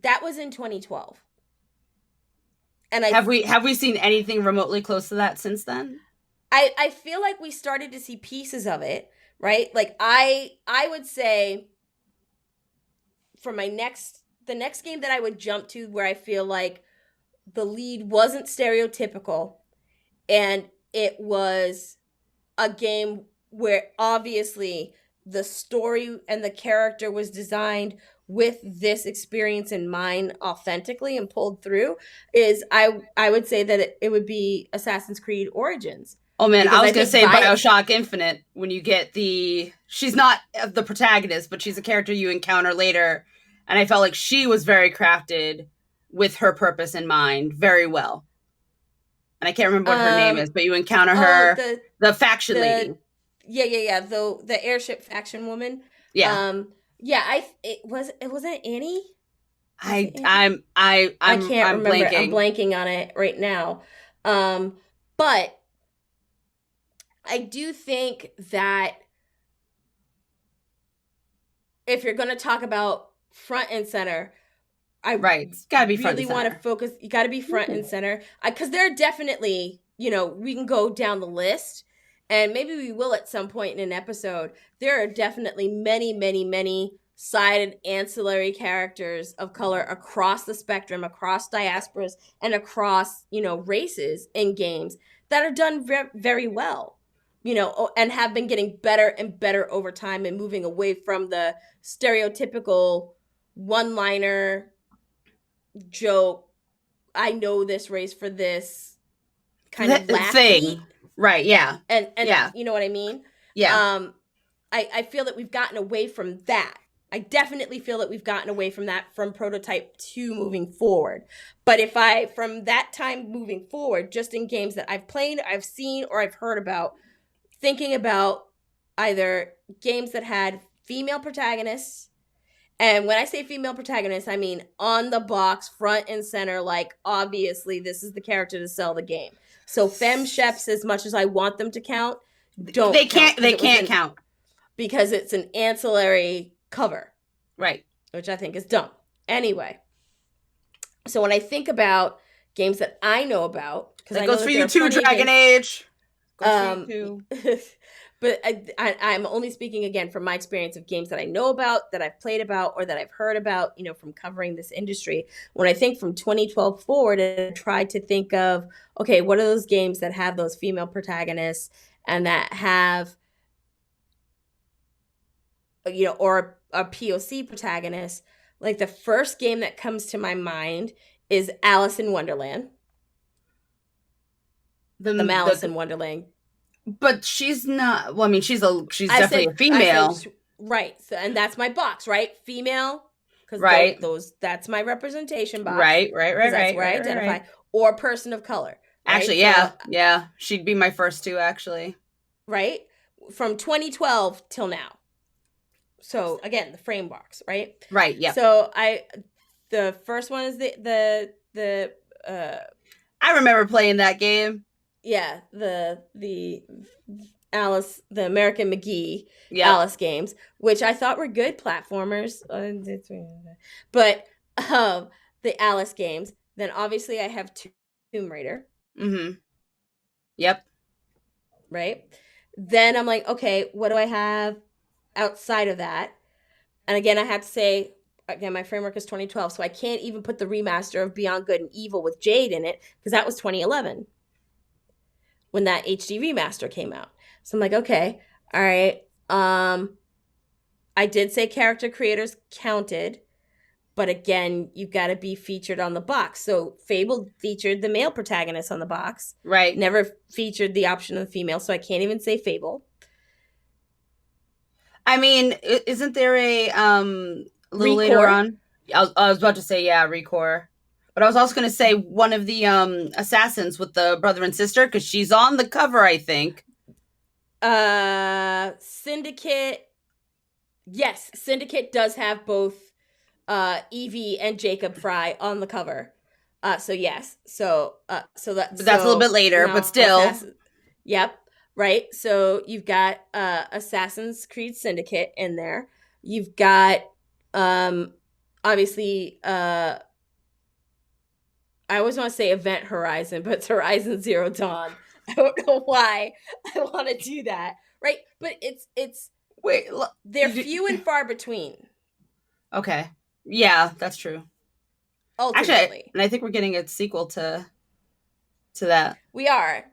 that was in 2012. And have we seen anything remotely close to that since then? I feel like we started to see pieces of it, right? Like I would say for the next game that I would jump to where I feel like the lead wasn't stereotypical and it was a game where obviously the story and the character was designed with this experience in mind authentically and pulled through, is I would say that it would be Assassin's Creed Origins. Oh man, I was going to say BioShock Infinite, when you get she's not the protagonist, but she's a character you encounter later. And I felt like she was very crafted with her purpose in mind very well. And I can't remember what her name is, but you encounter her, the faction lady. Yeah. The airship faction woman. Yeah. It wasn't Annie. I'm can't remember. Blanking. I'm blanking on it right now. But I do think that if you're going to talk about front and center, it's got to be front really want to focus. You got to be front and center, because there are definitely, we can go down the list, and maybe we will at some point in an episode. There are definitely many, many, many sided ancillary characters of color across the spectrum, across diasporas, and across, races in games that are done very well, and have been getting better and better over time and moving away from the stereotypical one-liner joke, I know this race for this kind of laugh thing. Right, yeah. And yeah. You know what I mean? Yeah. I feel that we've gotten away from that. I definitely feel that we've gotten away from that from Prototype 2 moving forward. But from that time moving forward, just in games that I've played, I've seen, or I've heard about, thinking about either games that had female protagonists, and when I say female protagonist, I mean on the box, front and center, like obviously this is the character to sell the game. So femme sheps, as much as I want them to count, don't They count can't count because it's an ancillary cover. Right. Which I think is dumb. Anyway, so when I think about games that I know about, because that goes for you too, Dragon Age. Goes for you too. But I'm only speaking again from my experience of games that I know about, that I've played about, or that I've heard about, from covering this industry. When I think from 2012 forward, I tried to think of, okay, what are those games that have those female protagonists and that have, or a POC protagonist. Like the first game that comes to my mind is Alice in Wonderland. The Malice in Wonderland. But she's not. Well, I mean, she's definitely a female, right? So, and that's my box, right? Female, because right. That's my representation box, right. That's where I identify, right. Or person of color. Right? Actually, yeah, she'd be my first two, actually. Right, from 2012 till now. So again, the frame box, right? Right. Yeah. So the first one is the I remember playing that game. Yeah, the Alice, the American McGee Alice games, which I thought were good platformers. But the Alice games. Then obviously I have Tomb Raider. Mm-hmm. Yep. Right. Then I'm like, okay, what do I have outside of that? And again, I have to say, again, my framework is 2012, so I can't even put the remaster of Beyond Good and Evil with Jade in it because that was 2011 when that HD remaster came out. So I'm like, okay, all right. I did say character creators counted, but again, you've got to be featured on the box. So Fable featured the male protagonist on the box. Right. Never featured the option of the female, so I can't even say Fable. I mean, isn't there a little later on? I was about to say, yeah, Recore. But I was also going to say one of the assassins with the brother and sister, because she's on the cover, I think. Syndicate. Yes, Syndicate does have both Evie and Jacob Fry on the cover. So yes. So that's a little bit later, but still. Yep. Right. So you've got Assassin's Creed Syndicate in there. You've got obviously I always want to say Event Horizon, but it's Horizon Zero Dawn. I don't know why I want to do that. Right. But it's wait, they're few and far between. Okay. Yeah, that's true. Ultimately. Actually, and I think we're getting a sequel to that. We are.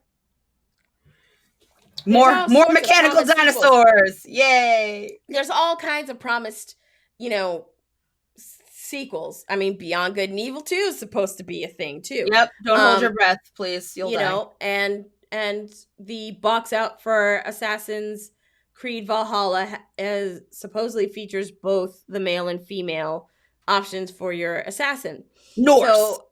More mechanical dinosaurs. Yay. There's all kinds of promised, sequels. I mean, Beyond Good and Evil 2 is supposed to be a thing too. Yep. Don't hold your breath, please. You'll die. And the box out for Assassin's Creed Valhalla supposedly features both the male and female options for your assassin. Norse. So,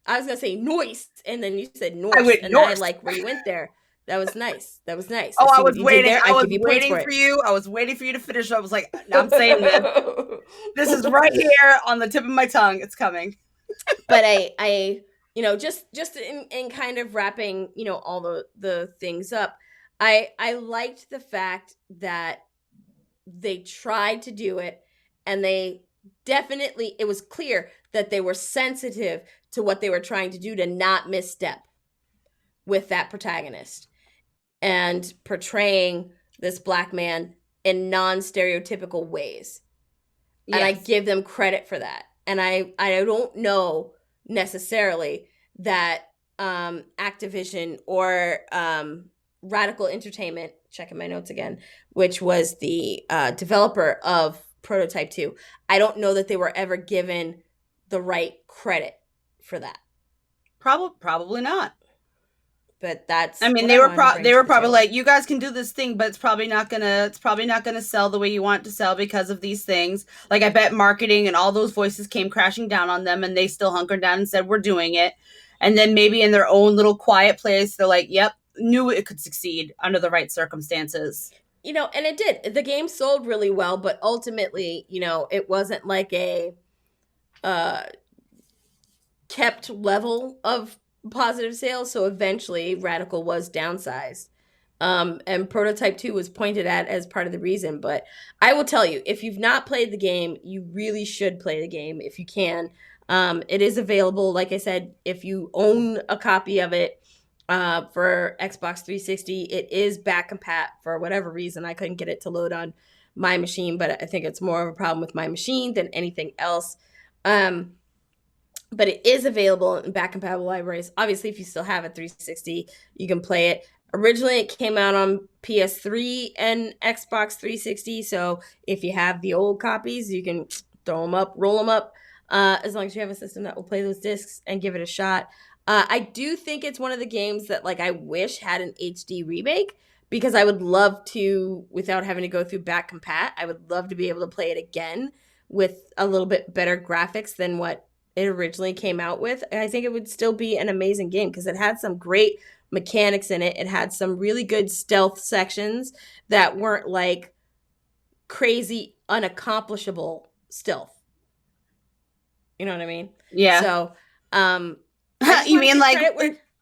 I was gonna say Norse, and then you said Norse, and Norse. I like where you went there. That was nice. Oh, I was waiting. I was waiting for you. I was waiting for you to finish. I was like, I'm saying this. This is right here on the tip of my tongue. It's coming. But I just in kind of wrapping, all the things up, I liked the fact that they tried to do it, and they definitely, it was clear that they were sensitive to what they were trying to do to not misstep with that protagonist and portraying this Black man in non-stereotypical ways. Yes. And I give them credit for that. And I don't know necessarily that Activision or Radical Entertainment, checking my notes again, which was the developer of Prototype 2, I don't know that they were ever given the right credit for that. Probably not. But that's. I mean, they were probably like, you guys can do this thing, but it's probably not gonna sell the way you want it to sell because of these things. Like, I bet marketing and all those voices came crashing down on them, and they still hunkered down and said, we're doing it. And then maybe in their own little quiet place, they're like, yep, knew it could succeed under the right circumstances. And it did. The game sold really well, but ultimately, it wasn't like a kept level of positive sales. So eventually Radical was downsized And Prototype 2 was pointed at as part of the reason. But I will tell you, if you've not played the game, you really should play the game if you can. It is available, like I said, if you own a copy of it for Xbox 360. It is BlackCompat for whatever reason. I couldn't get it to load on my machine, but I think it's more of a problem with my machine than anything else. But it is available in back-compatible libraries. Obviously, if you still have a 360, you can play it. Originally, it came out on PS3 and Xbox 360, so if you have the old copies, you can throw them up, roll them up, as long as you have a system that will play those discs and give it a shot. I do think it's one of the games that I wish had an HD remake, because I would love to, without having to go through BlackCompat, I would love to be able to play it again with a little bit better graphics than what it originally came out with. And I think it would still be an amazing game because it had some great mechanics in it. It had some really good stealth sections that weren't crazy, unaccomplishable stealth. You know what I mean? Yeah. So, you mean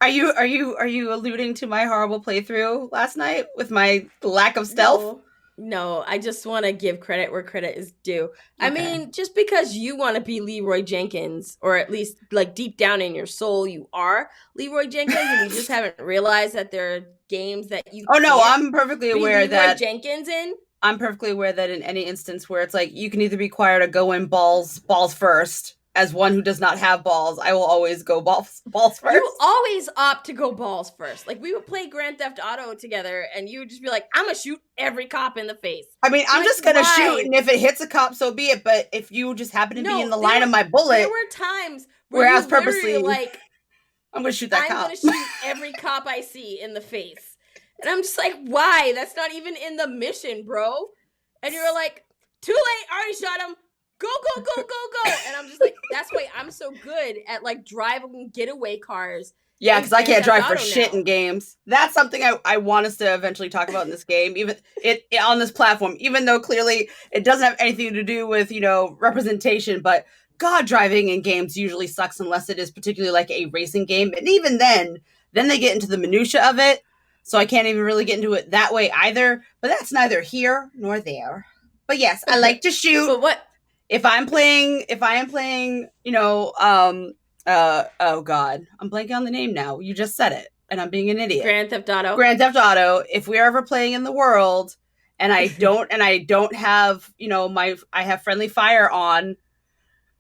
are you alluding to my horrible playthrough last night with my lack of stealth? No, I just want to give credit where credit is due. Okay. I mean, just because you want to be Leroy Jenkins, or at least deep down in your soul, you are Leroy Jenkins, and you just haven't realized that there are games that you. Oh no, I'm perfectly aware that Jenkins in. I'm perfectly aware that in any instance where it's you can either be required to go in balls first. As one who does not have balls, I will always go balls first. You always opt to go balls first. We would play Grand Theft Auto together, and you would just be like, I'm going to shoot every cop in the face. I mean, I'm just going to shoot, and if it hits a cop, so be it. But if you just happen to be in the line of my bullet... There were times where I was purposely I'm going to shoot that cop. I'm going to shoot every cop I see in the face. And I'm just like, why? That's not even in the mission, bro. And you're like, too late, already shot him. Go, go, go, go, go. And I'm just like, that's why I'm so good at driving getaway cars. Yeah, because I can't drive for shit in games. That's something I want us to eventually talk about in this game, even it on this platform, even though clearly it doesn't have anything to do with, representation. But God, driving in games usually sucks unless it is particularly a racing game. And even then they get into the minutia of it. So I can't even really get into it that way either. But that's neither here nor there. But yes, I like to shoot. But what? If I am playing, oh God, I'm blanking on the name now. You just said it, and I'm being an idiot. Grand Theft Auto. Grand Theft Auto. If we're ever playing in the world, and I don't have, I have friendly fire on,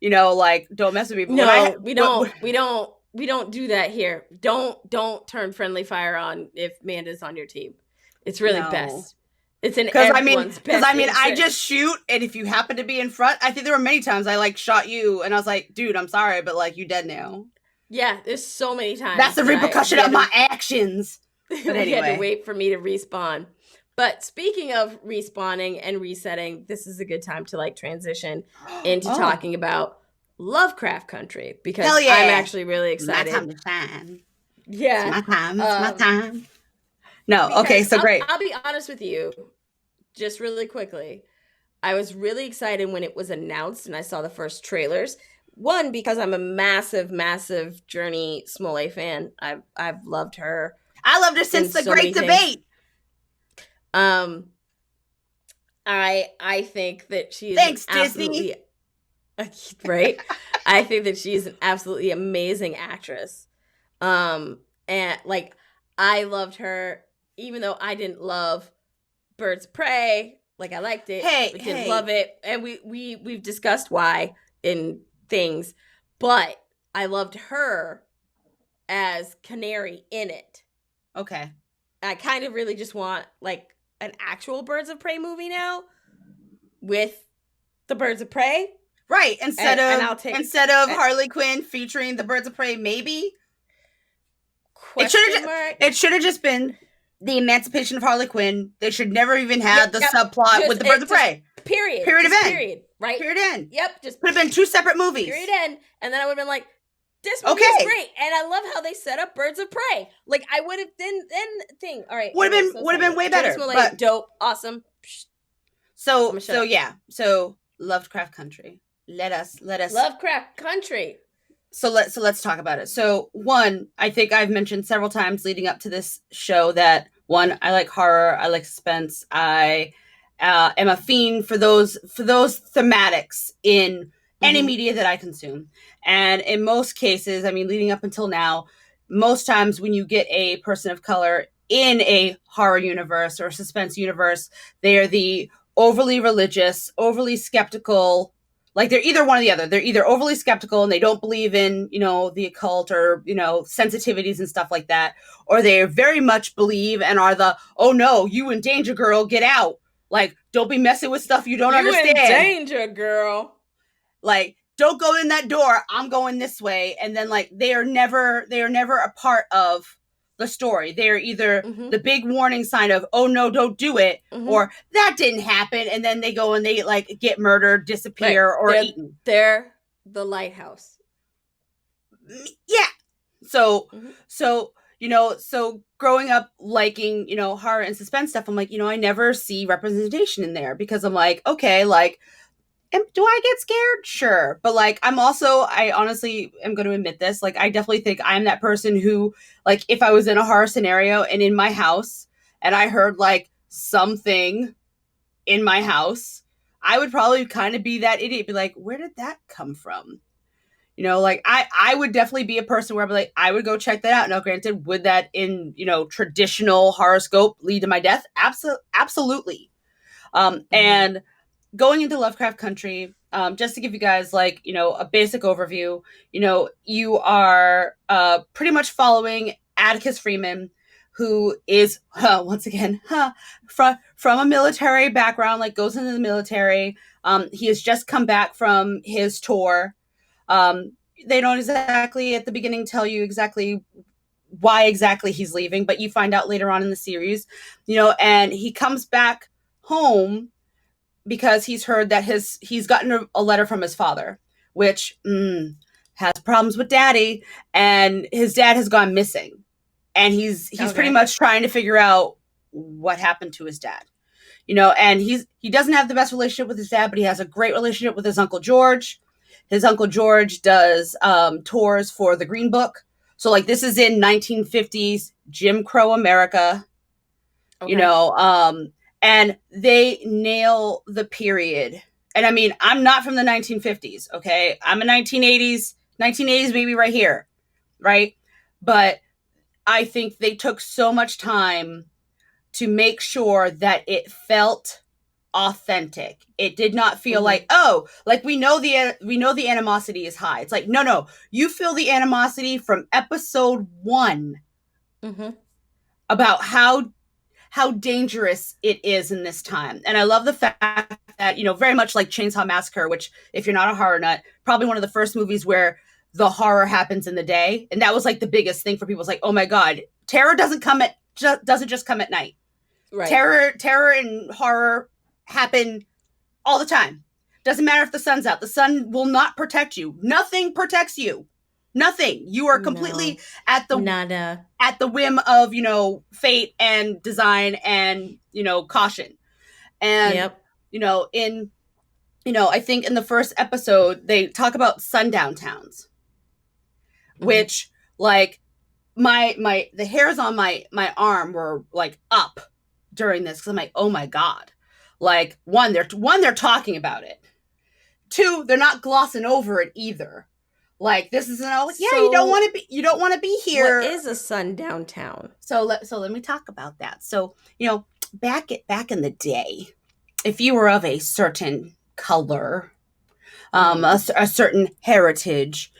don't mess with me. But no, we don't do that here. Don't turn friendly fire on if Manda's on your team. It's really best. It's in everyone's best interest. I just shoot, and if you happen to be in front, I think there were many times I shot you, and I was like, dude, I'm sorry, but you dead now. Yeah, there's so many times. That's the repercussion of my actions. But anyway. You had to wait for me to respawn. But speaking of respawning and resetting, this is a good time to transition into talking about Lovecraft Country, because I'm actually really excited. My time to shine. Yeah. It's my time. It's my time. No, okay, so great. I'll be honest with you, just really quickly. I was really excited when it was announced and I saw the first trailers. One, because I'm a massive, massive Journey Smollett fan. I've loved her. I loved her since the Great Debate. I think that she is Thanks, Disney. Right? I think that she's an absolutely amazing actress. And I loved her. Even though I didn't love Birds of Prey, I liked it, but didn't love it, and we've discussed why in things, but I loved her as Canary in it. Okay, I kind of really just want an actual Birds of Prey movie now with the Birds of Prey, right? Instead of Harley Quinn featuring the Birds of Prey, maybe. It should have just been the emancipation of Harley Quinn. They should never even have the subplot with the Birds of Prey. Period. Period of end. Period. Right? Period end. Yep. Just could have been two separate movies. Period end. And then I would have been like, this movie is great. And I love how they set up Birds of Prey. I would have then all right. Would have been way better. But dope. Awesome. So Lovecraft Country. Let us Lovecraft Country. So let's talk about it. So one, I think I've mentioned several times leading up to this show that One, I like horror, I like suspense, I am a fiend for those thematics in any media that I consume. And in most cases, I mean, leading up until now, most times when you get a person of color in a horror universe or suspense universe, they are the overly religious, overly skeptical. Like, they're either one or the other. They're either overly skeptical and they don't believe in, the occult or, sensitivities and stuff like that, or they very much believe and are the, oh no, you in danger, girl, get out. Like, don't be messing with stuff you don't understand. You in danger, girl. Like, don't go in that door. I'm going this way. And then, like, they are never a part of the story. They're either the big warning sign of, oh no, don't do it, or that didn't happen. And then they go and they, like, get murdered, disappear, or eaten. They're the lighthouse. Yeah. So growing up liking, horror and suspense stuff, I'm like, I never see representation in there because I'm like, okay, like, do I get scared? Sure. But, like, I honestly am going to admit this. Like, I definitely think I'm that person who, like, if I was in a horror scenario and in my house and I heard, like, something in my house, I would probably kind of be that idiot, be like, where did that come from? Like, I would definitely be a person where I'd be like, I would go check that out. Now, granted, would that in, traditional horoscope lead to my death? Absolutely. And going into Lovecraft Country, just to give you guys, like, a basic overview, you are pretty much following Atticus Freeman, who is, once again, from a military background, like, goes into the military. He has just come back from his tour. They don't exactly at the beginning tell you exactly why exactly he's leaving, but you find out later on in the series, and he comes back home because he's heard that he's gotten a letter from his father, which has problems with daddy, and his dad has gone missing, and he's pretty much trying to figure out what happened to his dad, and he doesn't have the best relationship with his dad, but he has a great relationship with his Uncle George. His Uncle George does tours for the Green Book. So, like, this is in 1950s Jim Crow America, and they nail the period. And I mean, I'm not from the 1950s, okay? I'm a 1980s baby right here, right? But I think they took so much time to make sure that it felt authentic. It did not feel like, oh, like, we know the animosity is high. It's like, no, you feel the animosity from episode 1 about how dangerous it is in this time. And I love the fact that, very much like Chainsaw Massacre, which, if you're not a horror nut, probably one of the first movies where the horror happens in the day. And that was, like, the biggest thing for people. It's like, oh my God, terror doesn't just come at night. Right. Terror and horror happen all the time. Doesn't matter if the sun's out. The sun will not protect you. Nothing protects you. Nothing. You are completely at the whim of, fate and design and, caution. And, I think in the first episode, they talk about sundown towns, which, like, the hairs on my arm were, like, up during this. 'Cause I'm like, oh my God. Like, one, they're talking about it. 2, they're not glossing over it either. Like, this is you don't want to be here. What is a sundown town? So let me talk about that. So, back in the day, if you were of a certain color, a certain heritage,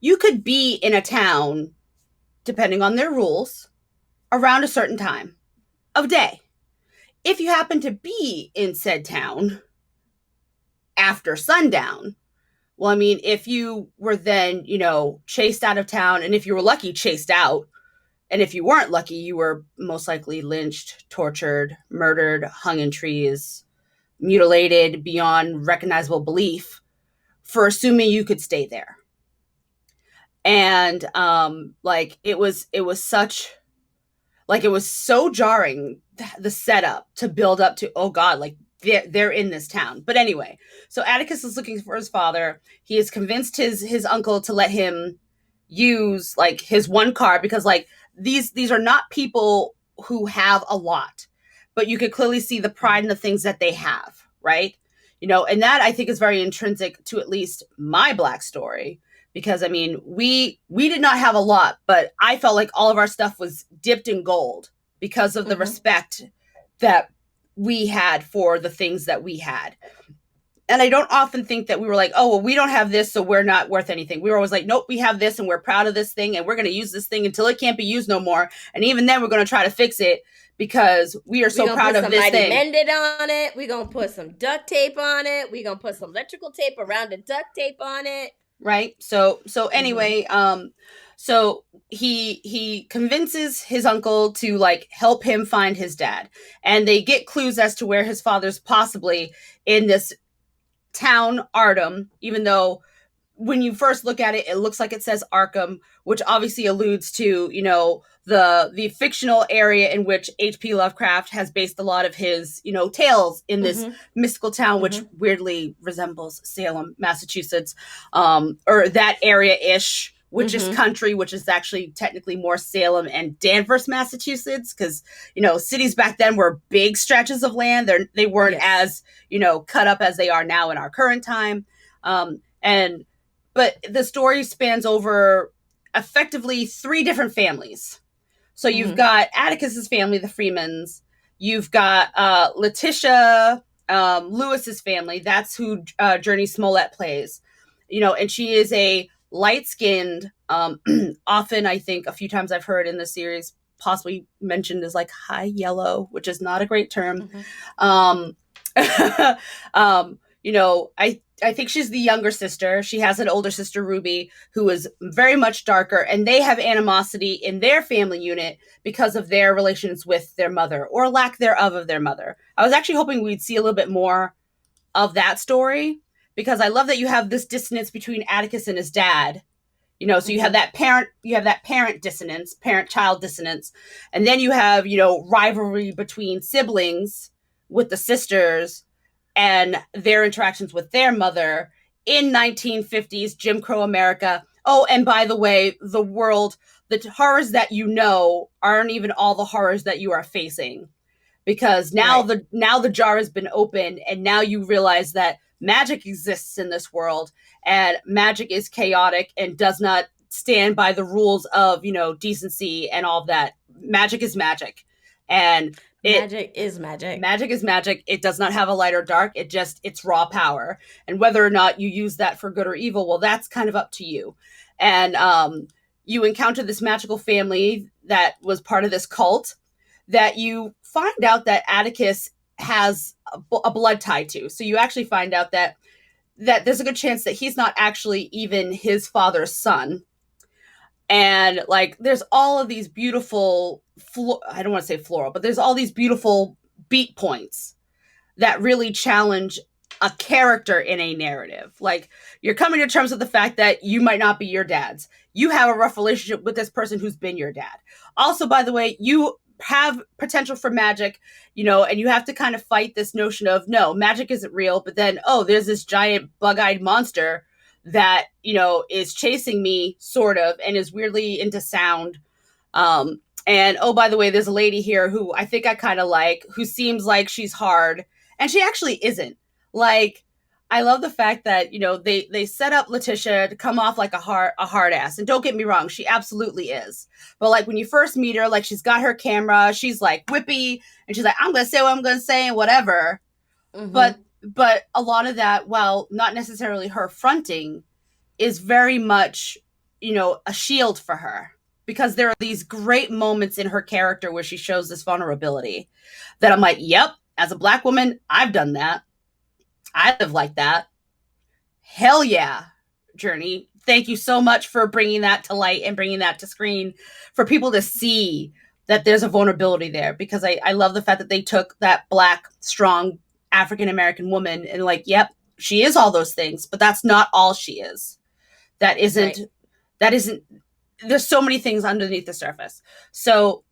you could be in a town, depending on their rules, around a certain time of day. If you happen to be in said town after sundown, well, I mean, if you were then, chased out of town, and if you were lucky, chased out, and if you weren't lucky, you were most likely lynched, tortured, murdered, hung in trees, mutilated beyond recognizable belief for assuming you could stay there. And, it was so jarring, the setup to build up to, oh God, like, they're in this town. But anyway, so Atticus is looking for his father. He has convinced his uncle to let him use, like, his one car, because, like, these are not people who have a lot, but you could clearly see the pride in the things that they have, right? And that I think is very intrinsic to at least my Black story, because I mean, we did not have a lot, but I felt like all of our stuff was dipped in gold because of the respect that we had for the things that we had. And I don't often think that we were like, oh, well, we don't have this, so we're not worth anything. We were always like, nope, we have this and we're proud of this thing and we're going to use this thing until it can't be used no more. And even then we're going to try to fix it because we are so proud of this thing. Mended on it. We're going to put some duct tape on it. We're going to put some electrical tape around the duct tape on it. Right. So anyway, so he convinces his uncle to like help him find his dad, and they get clues as to where his father's possibly in this town Arkham, even though when you first look at it, it looks like it says Arkham, which obviously alludes to, the fictional area in which H.P. Lovecraft has based a lot of his, tales in this mystical town, which weirdly resembles Salem, Massachusetts, or that area-ish, which is country, which is actually technically more Salem and Danvers, Massachusetts, because, cities back then were big stretches of land. They weren't as, cut up as they are now in our current time. But the story spans over effectively 3 different families. So you've got Atticus's family, the Freemans. You've got Letitia Lewis's family. That's who Journey Smollett plays. And she is a light-skinned, often I think a few times I've heard in the series possibly mentioned as like high yellow, which is not a great term. I think she's the younger sister. She has an older sister, Ruby, who is very much darker, and they have animosity in their family unit because of their relations with their mother, or lack thereof of their mother. I was actually hoping we'd see a little bit more of that story, because I love that you have this dissonance between Atticus and his dad. So you have that parent dissonance, parent-child dissonance, and then you have, rivalry between siblings with the sisters and their interactions with their mother in 1950s Jim Crow America. Oh, and by the way, the horrors that aren't even all the horrors that you are facing, because now the jar has been opened, and now you realize that magic exists in this world, and magic is chaotic and does not stand by the rules of, decency and all of that. Magic is magic. And magic is magic. Magic is magic. It does not have a light or dark. It's raw power. And whether or not you use that for good or evil, well, that's kind of up to you. And you encounter this magical family that was part of this cult that you find out that Atticus has a blood tie to. So you actually find out that there's a good chance that he's not actually even his father's son. And like, there's all of these beautiful, I don't want to say floral, but there's all these beautiful beat points that really challenge a character in a narrative. Like, you're coming to terms with the fact that you might not be your dad's. You have a rough relationship with this person who's been your dad. Also, by the way, you have potential for magic, and you have to kind of fight this notion of, no, magic isn't real, but then, oh, there's this giant bug-eyed monster that, is chasing me, sort of, and is weirdly into sound. And, oh, by the way, there's a lady here who I think I kind of like, who seems like she's hard, and she actually isn't. Like, I love the fact that, they set up Letitia to come off like a hard ass. And don't get me wrong, she absolutely is. But like, when you first meet her, like, she's got her camera, she's like whippy, and she's like, I'm going to say what I'm going to say and whatever. But a lot of that, while not necessarily her fronting, is very much, a shield for her. Because there are these great moments in her character where she shows this vulnerability that I'm like, yep, as a Black woman, I've done that. I live like that. Hell yeah, Journey. Thank you so much for bringing that to light and bringing that to screen for people to see that there's a vulnerability there. Because I love the fact that they took that Black, strong African-American woman and like, yep, she is all those things, but that's not all she is. That isn't, there's so many things underneath the surface. So,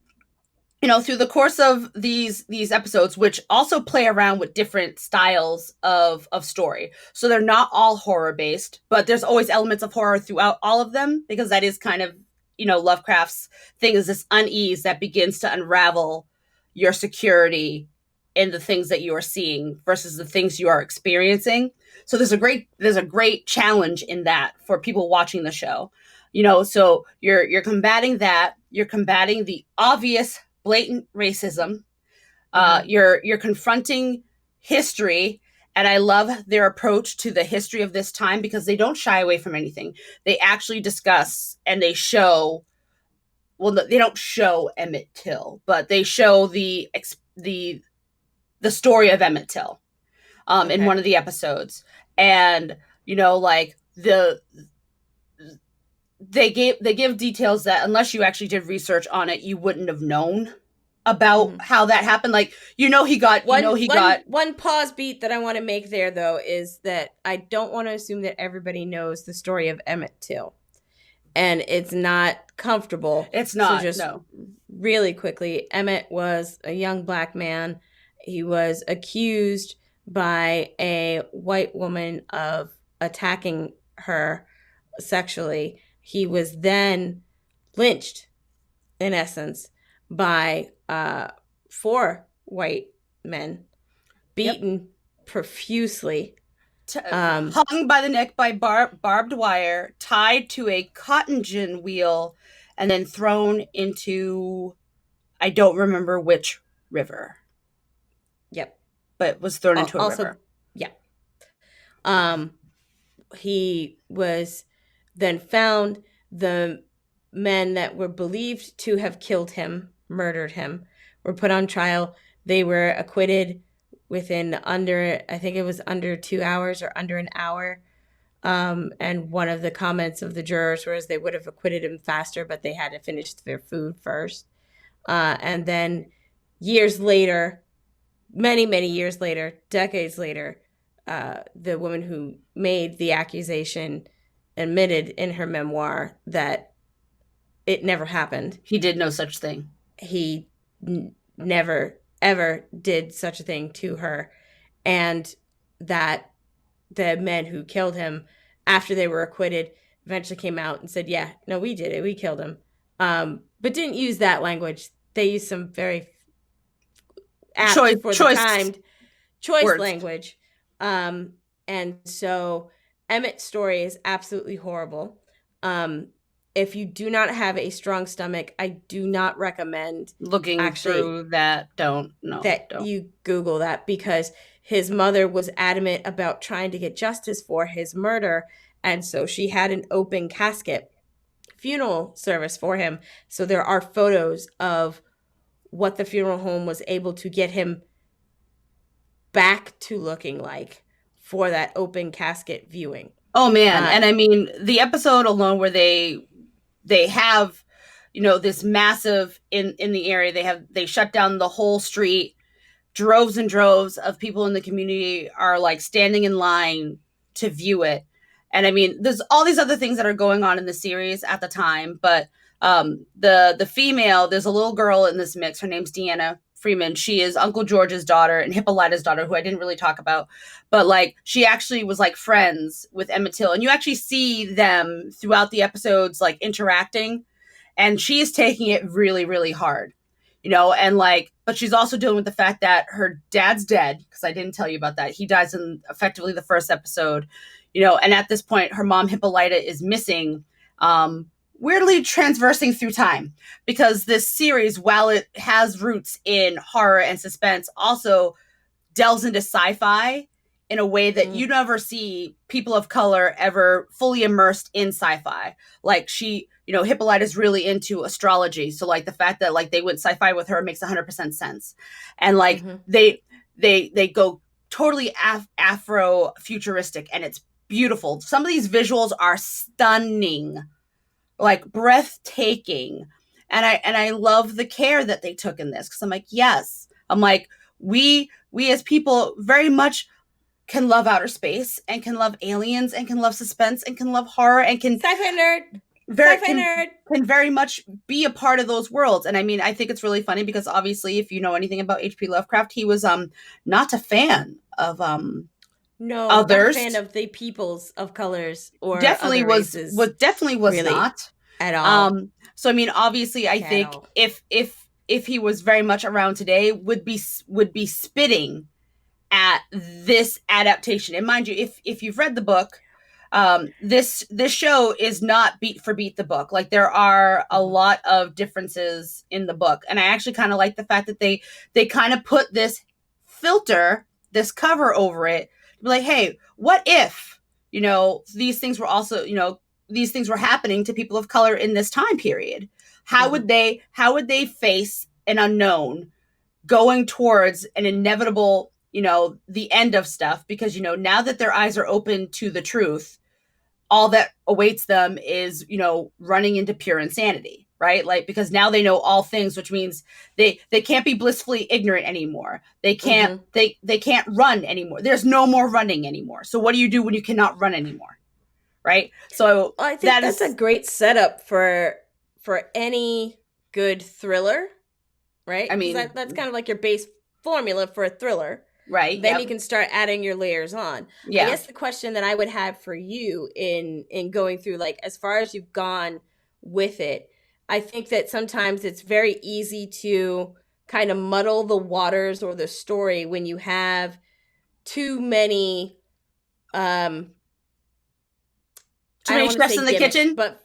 through the course of these episodes, which also play around with different styles of story. So they're not all horror based, but there's always elements of horror throughout all of them, because that is kind of, Lovecraft's thing is this unease that begins to unravel your security in the things that you are seeing versus the things you are experiencing. So there's a great challenge in that for people watching the show. So you're combating that. You're combating the obvious, blatant racism. You're confronting history. And I love their approach to the history of this time because they don't shy away from anything. They actually discuss and they show, well, they don't show Emmett Till, but they show the story of Emmett Till in one of the episodes. And, they give details that unless you actually did research on it, you wouldn't have known about how that happened. Like, one pause beat that I want to make there though is that I don't want to assume that everybody knows the story of Emmett Till, and it's not comfortable. It's not. So just really quickly, Emmett was a young Black man. He was accused by a white woman of attacking her sexually. He was then lynched, in essence, by 4 white men, beaten profusely, hung by the neck by barbed wire, tied to a cotton gin wheel, and then thrown into, I don't remember which river. Yep. But was thrown into a river. Yeah. He was then found. The men that were believed to have killed him, murdered him, were put on trial. They were acquitted within under 2 hours or under an hour. And one of the comments of the jurors was they would have acquitted him faster, but they had to finish their food first. And then years later, many, many years later, decades later, the woman who made the accusation admitted in her memoir that it never happened. He did no such thing. He never, ever did such a thing to her. And that the men who killed him, after they were acquitted, eventually came out and said, yeah, no, we did it. We killed him. But didn't use that language. They used some very choice language. And so Emmett's story is absolutely horrible. If you do not have a strong stomach, I do not recommend looking through that. Don't. You Google that, because his mother was adamant about trying to get justice for his murder. And so she had an open casket funeral service for him. So there are photos of what the funeral home was able to get him back to looking like for that open casket viewing. Oh man. And I mean, the episode alone where they have, this massive in the area, they shut down the whole street. Droves and droves of people in the community are like standing in line to view it. And I mean, there's all these other things that are going on in the series at the time, but the female, there's a little girl in this mix. Her name's Deanna Freeman. She is Uncle George's daughter and Hippolyta's daughter, who I didn't really talk about, but like she actually was like friends with Emmett Till, and you actually see them throughout the episodes like interacting, and she is taking it really, really hard, and like, but she's also dealing with the fact that her dad's dead, because I didn't tell you about that. He dies in effectively the first episode, and at this point her mom Hippolyta is missing, weirdly transversing through time, because this series, while it has roots in horror and suspense, also delves into sci-fi in a way that you never see people of color ever fully immersed in sci-fi. Like Hippolyta's really into astrology. So like the fact that like they went sci-fi with her makes 100% sense. And like they go totally Afro-futuristic, and it's beautiful. Some of these visuals are stunning, like breathtaking. And I love the care that they took in this, because I'm like, yes. I'm like, we as people very much can love outer space and can love aliens and can love suspense and can love horror and can sci-fi nerd can very much be a part of those worlds. And I mean, I think it's really funny because obviously if you know anything about H.P. Lovecraft, he was not a fan of others. Not a fan of the peoples of colors or definitely other races. definitely was really. not. At all. So I mean, obviously, I think if he was very much around today, would be spitting at this adaptation. And mind you, if you've read the book, this show is not beat for beat the book. Like, there are a lot of differences in the book, and I actually kind of like the fact that they kind of put this filter, this cover over it, to be like, hey, what if, you know, these things were also, you know, these things were happening to people of color in this time period? How would they face an unknown going towards an inevitable, you know, the end of stuff? Because, you know, now that their eyes are open to the truth, all that awaits them is, you know, running into pure insanity, right? Like, because now they know all things, which means they can't be blissfully ignorant anymore. They can't they can't run anymore. There's no more running anymore. So what do you do when you cannot run anymore? Right? So I think that's a great setup for any good thriller, right? I mean, that's kind of like your base formula for a thriller. Right. Then you can start adding your layers on. Yeah. I guess the question that I would have for you in going through, like, as far as you've gone with it, I think that sometimes it's very easy to kind of muddle the waters or the story when you have too many chefs in the kitchen, but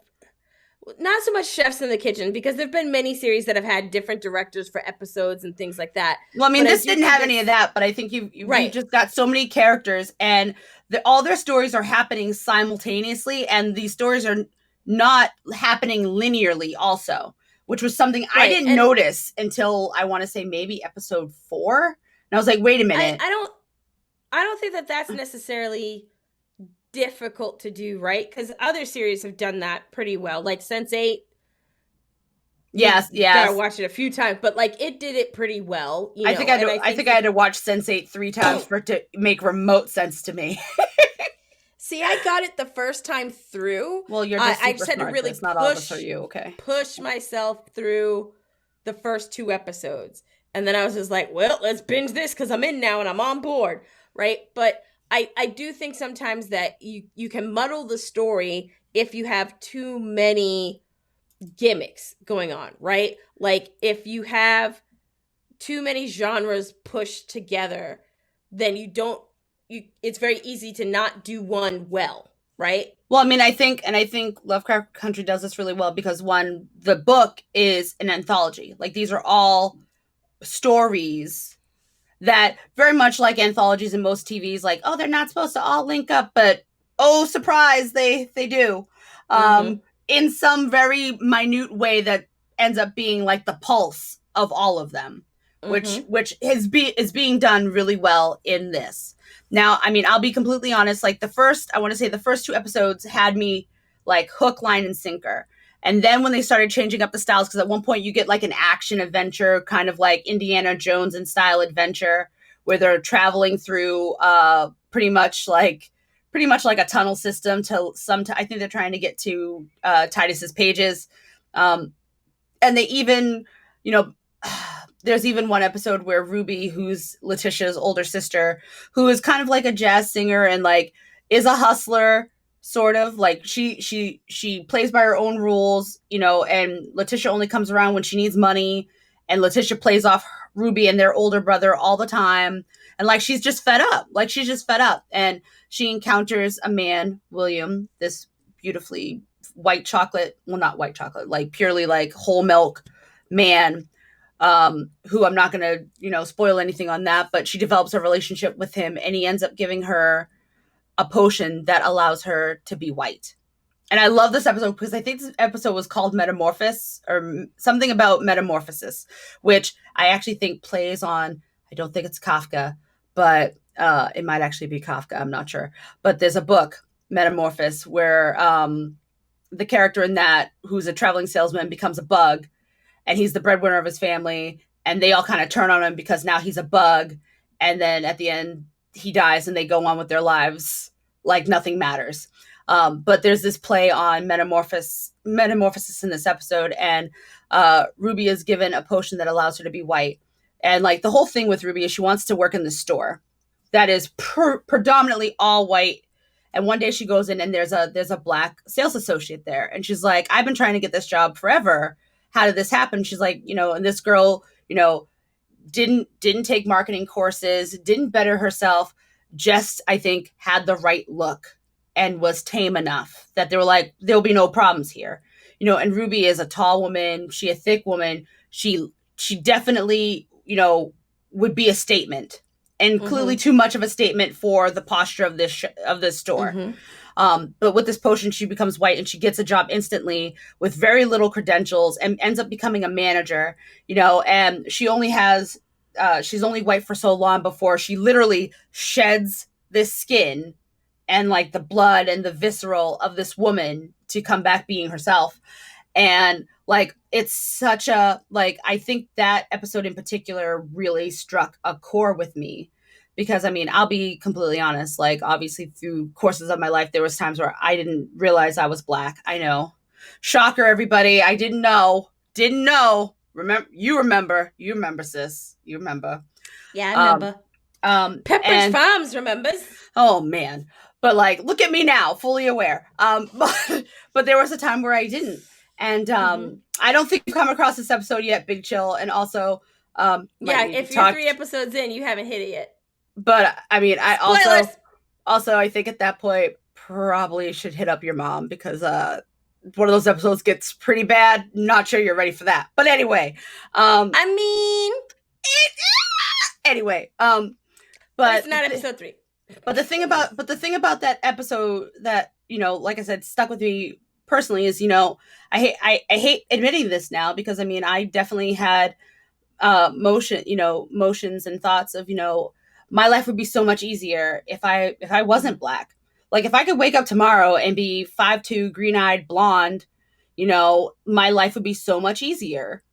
not so much chefs in the kitchen, because there've been many series that have had different directors for episodes and things like that. Well, I mean, this didn't have any of that, but I think you just got so many characters, and all their stories are happening simultaneously, and these stories are not happening linearly also, which was something I didn't notice until, I want to say, maybe episode 4. And I was like, wait a minute. I don't think that that's necessarily difficult to do, right? Because other series have done that pretty well, like Sense8. Yes. Gotta watch it a few times, but like, it did it pretty well. You know? I think I had to watch Sense8 3 times for it to make remote sense to me. See, I got it the first time through. Well, you're just super I just had smart. to really not all of us are you, okay? Push myself through the first 2 episodes, and then I was just like, well, let's binge this because I'm in now and I'm on board, right? But I do think sometimes that you can muddle the story if you have too many gimmicks going on, right? Like, if you have too many genres pushed together, then it's very easy to not do one well, right? Well, I mean, I think Lovecraft Country does this really well because, one, the book is an anthology. Like, these are all stories that, very much like anthologies in most TVs, like, oh, they're not supposed to all link up, but oh, surprise, they do. In some very minute way that ends up being like the pulse of all of them, which is being done really well in this. Now, I mean, I'll be completely honest, like, the first 2 episodes had me like hook, line, and sinker. And then when they started changing up the styles, because at one point you get like an action adventure, kind of like Indiana Jones in style adventure, where they're traveling through pretty much like a tunnel system I think they're trying to get to Titus's pages. And they even, you know, there's even one episode where Ruby, who's Letitia's older sister, who is kind of like a jazz singer and like is a hustler, sort of like she plays by her own rules, you know, and Letitia only comes around when she needs money, and Letitia plays off Ruby and their older brother all the time, and like she's just fed up, and she encounters a man, William, this beautifully white chocolate, well, not white chocolate, like purely like whole milk man, who I'm not gonna, you know, spoil anything on that, but she develops a relationship with him, and he ends up giving her a potion that allows her to be white. And I love this episode because I think this episode was called Metamorphosis, or something about metamorphosis, which I actually think plays on, I don't think it's Kafka, but it might actually be Kafka, I'm not sure. But there's a book, Metamorphosis, where the character in that, who's a traveling salesman, becomes a bug, and he's the breadwinner of his family, and they all kind of turn on him because now he's a bug, and then at the end, he dies and they go on with their lives like nothing matters. But there's this play on metamorphosis in this episode, and Ruby is given a potion that allows her to be white. And like the whole thing with Ruby is she wants to work in the store that is predominantly all white And one day she goes in and there's a black sales associate there. And she's like, I've been trying to get this job forever. How did this happen? She's like, and this girl, didn't take marketing courses, didn't better herself, just I think had the right look and was tame enough that they were like, there'll be no problems here. And Ruby is a tall woman, she a thick woman. She definitely, would be a statement, and clearly too much of a statement for the posture of this store. But with this potion, she becomes white and she gets a job instantly with very little credentials and ends up becoming a manager, and she only has, she's only white for so long before she literally sheds this skin and like the blood and the visceral of this woman to come back being herself. And like, it's such a, like, I think that episode in particular really struck a core with me. Because, I mean, I'll be completely honest, like, obviously through courses of my life, there was times where I didn't realize I was Black. I know. Shocker, everybody. I didn't know. You remember, sis. You remember. Yeah, I remember. Pepperidge Farms remembers. Oh, man. But, like, look at me now, fully aware. But there was a time where I didn't. And I don't think you've come across this episode yet, Big Chill. And also... if you're 3 episodes in, you haven't hit it yet. But I mean, I also I think at that point probably should hit up your mom, because one of those episodes gets pretty bad. Not sure you're ready for that. But anyway, anyway, but it's not episode 3. But the thing about that episode that, like I said, stuck with me personally is, I hate admitting this now, because I mean, I definitely had motions and thoughts of, my life would be so much easier if I wasn't Black. Like, if I could wake up tomorrow and be 5'2", green-eyed, blonde, my life would be so much easier.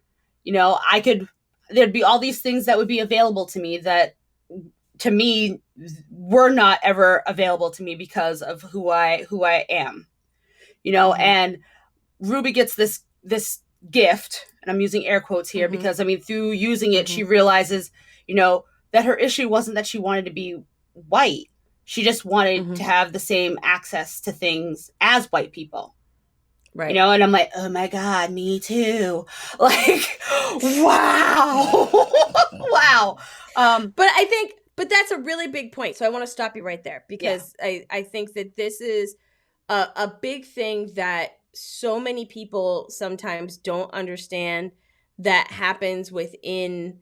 There'd be all these things that would be available to me that, to me, were not ever available to me because of who I am. And Ruby gets this gift, and I'm using air quotes here because, I mean, through using it, she realizes, that her issue wasn't that she wanted to be white. She just wanted to have the same access to things as white people. Right. And I'm like, oh my God, me too. Like, wow. Wow. But that's a really big point. So I want to stop you right there, because I think that this is a big thing that so many people sometimes don't understand that happens within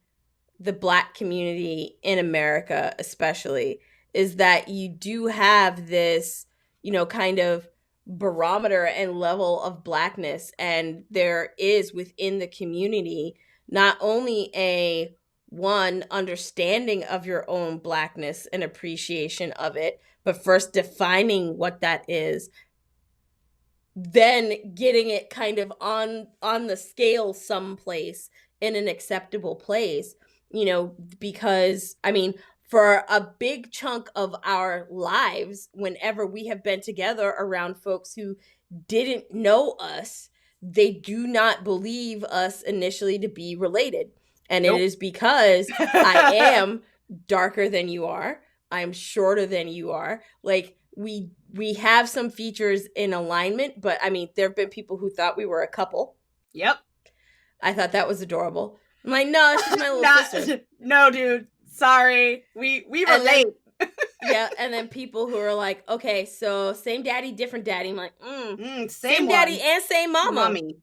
the Black community in America, especially, is that you do have this, kind of barometer and level of Blackness. And there is within the community not only a understanding of your own Blackness and appreciation of it, but first defining what that is, then getting it kind of on the scale someplace in an acceptable place, because, I mean, for a big chunk of our lives, whenever we have been together around folks who didn't know us, they do not believe us initially to be related. And It is because I am darker than you are. I'm shorter than you are. Like, we have some features in alignment, but I mean, there have been people who thought we were a couple. Yep. I thought that was adorable. I'm like, no, she's my little sister. No, dude. Sorry. We relate. Yeah, and then people who are like, okay, so same daddy, different daddy. I'm like, same one. Daddy and same mommy.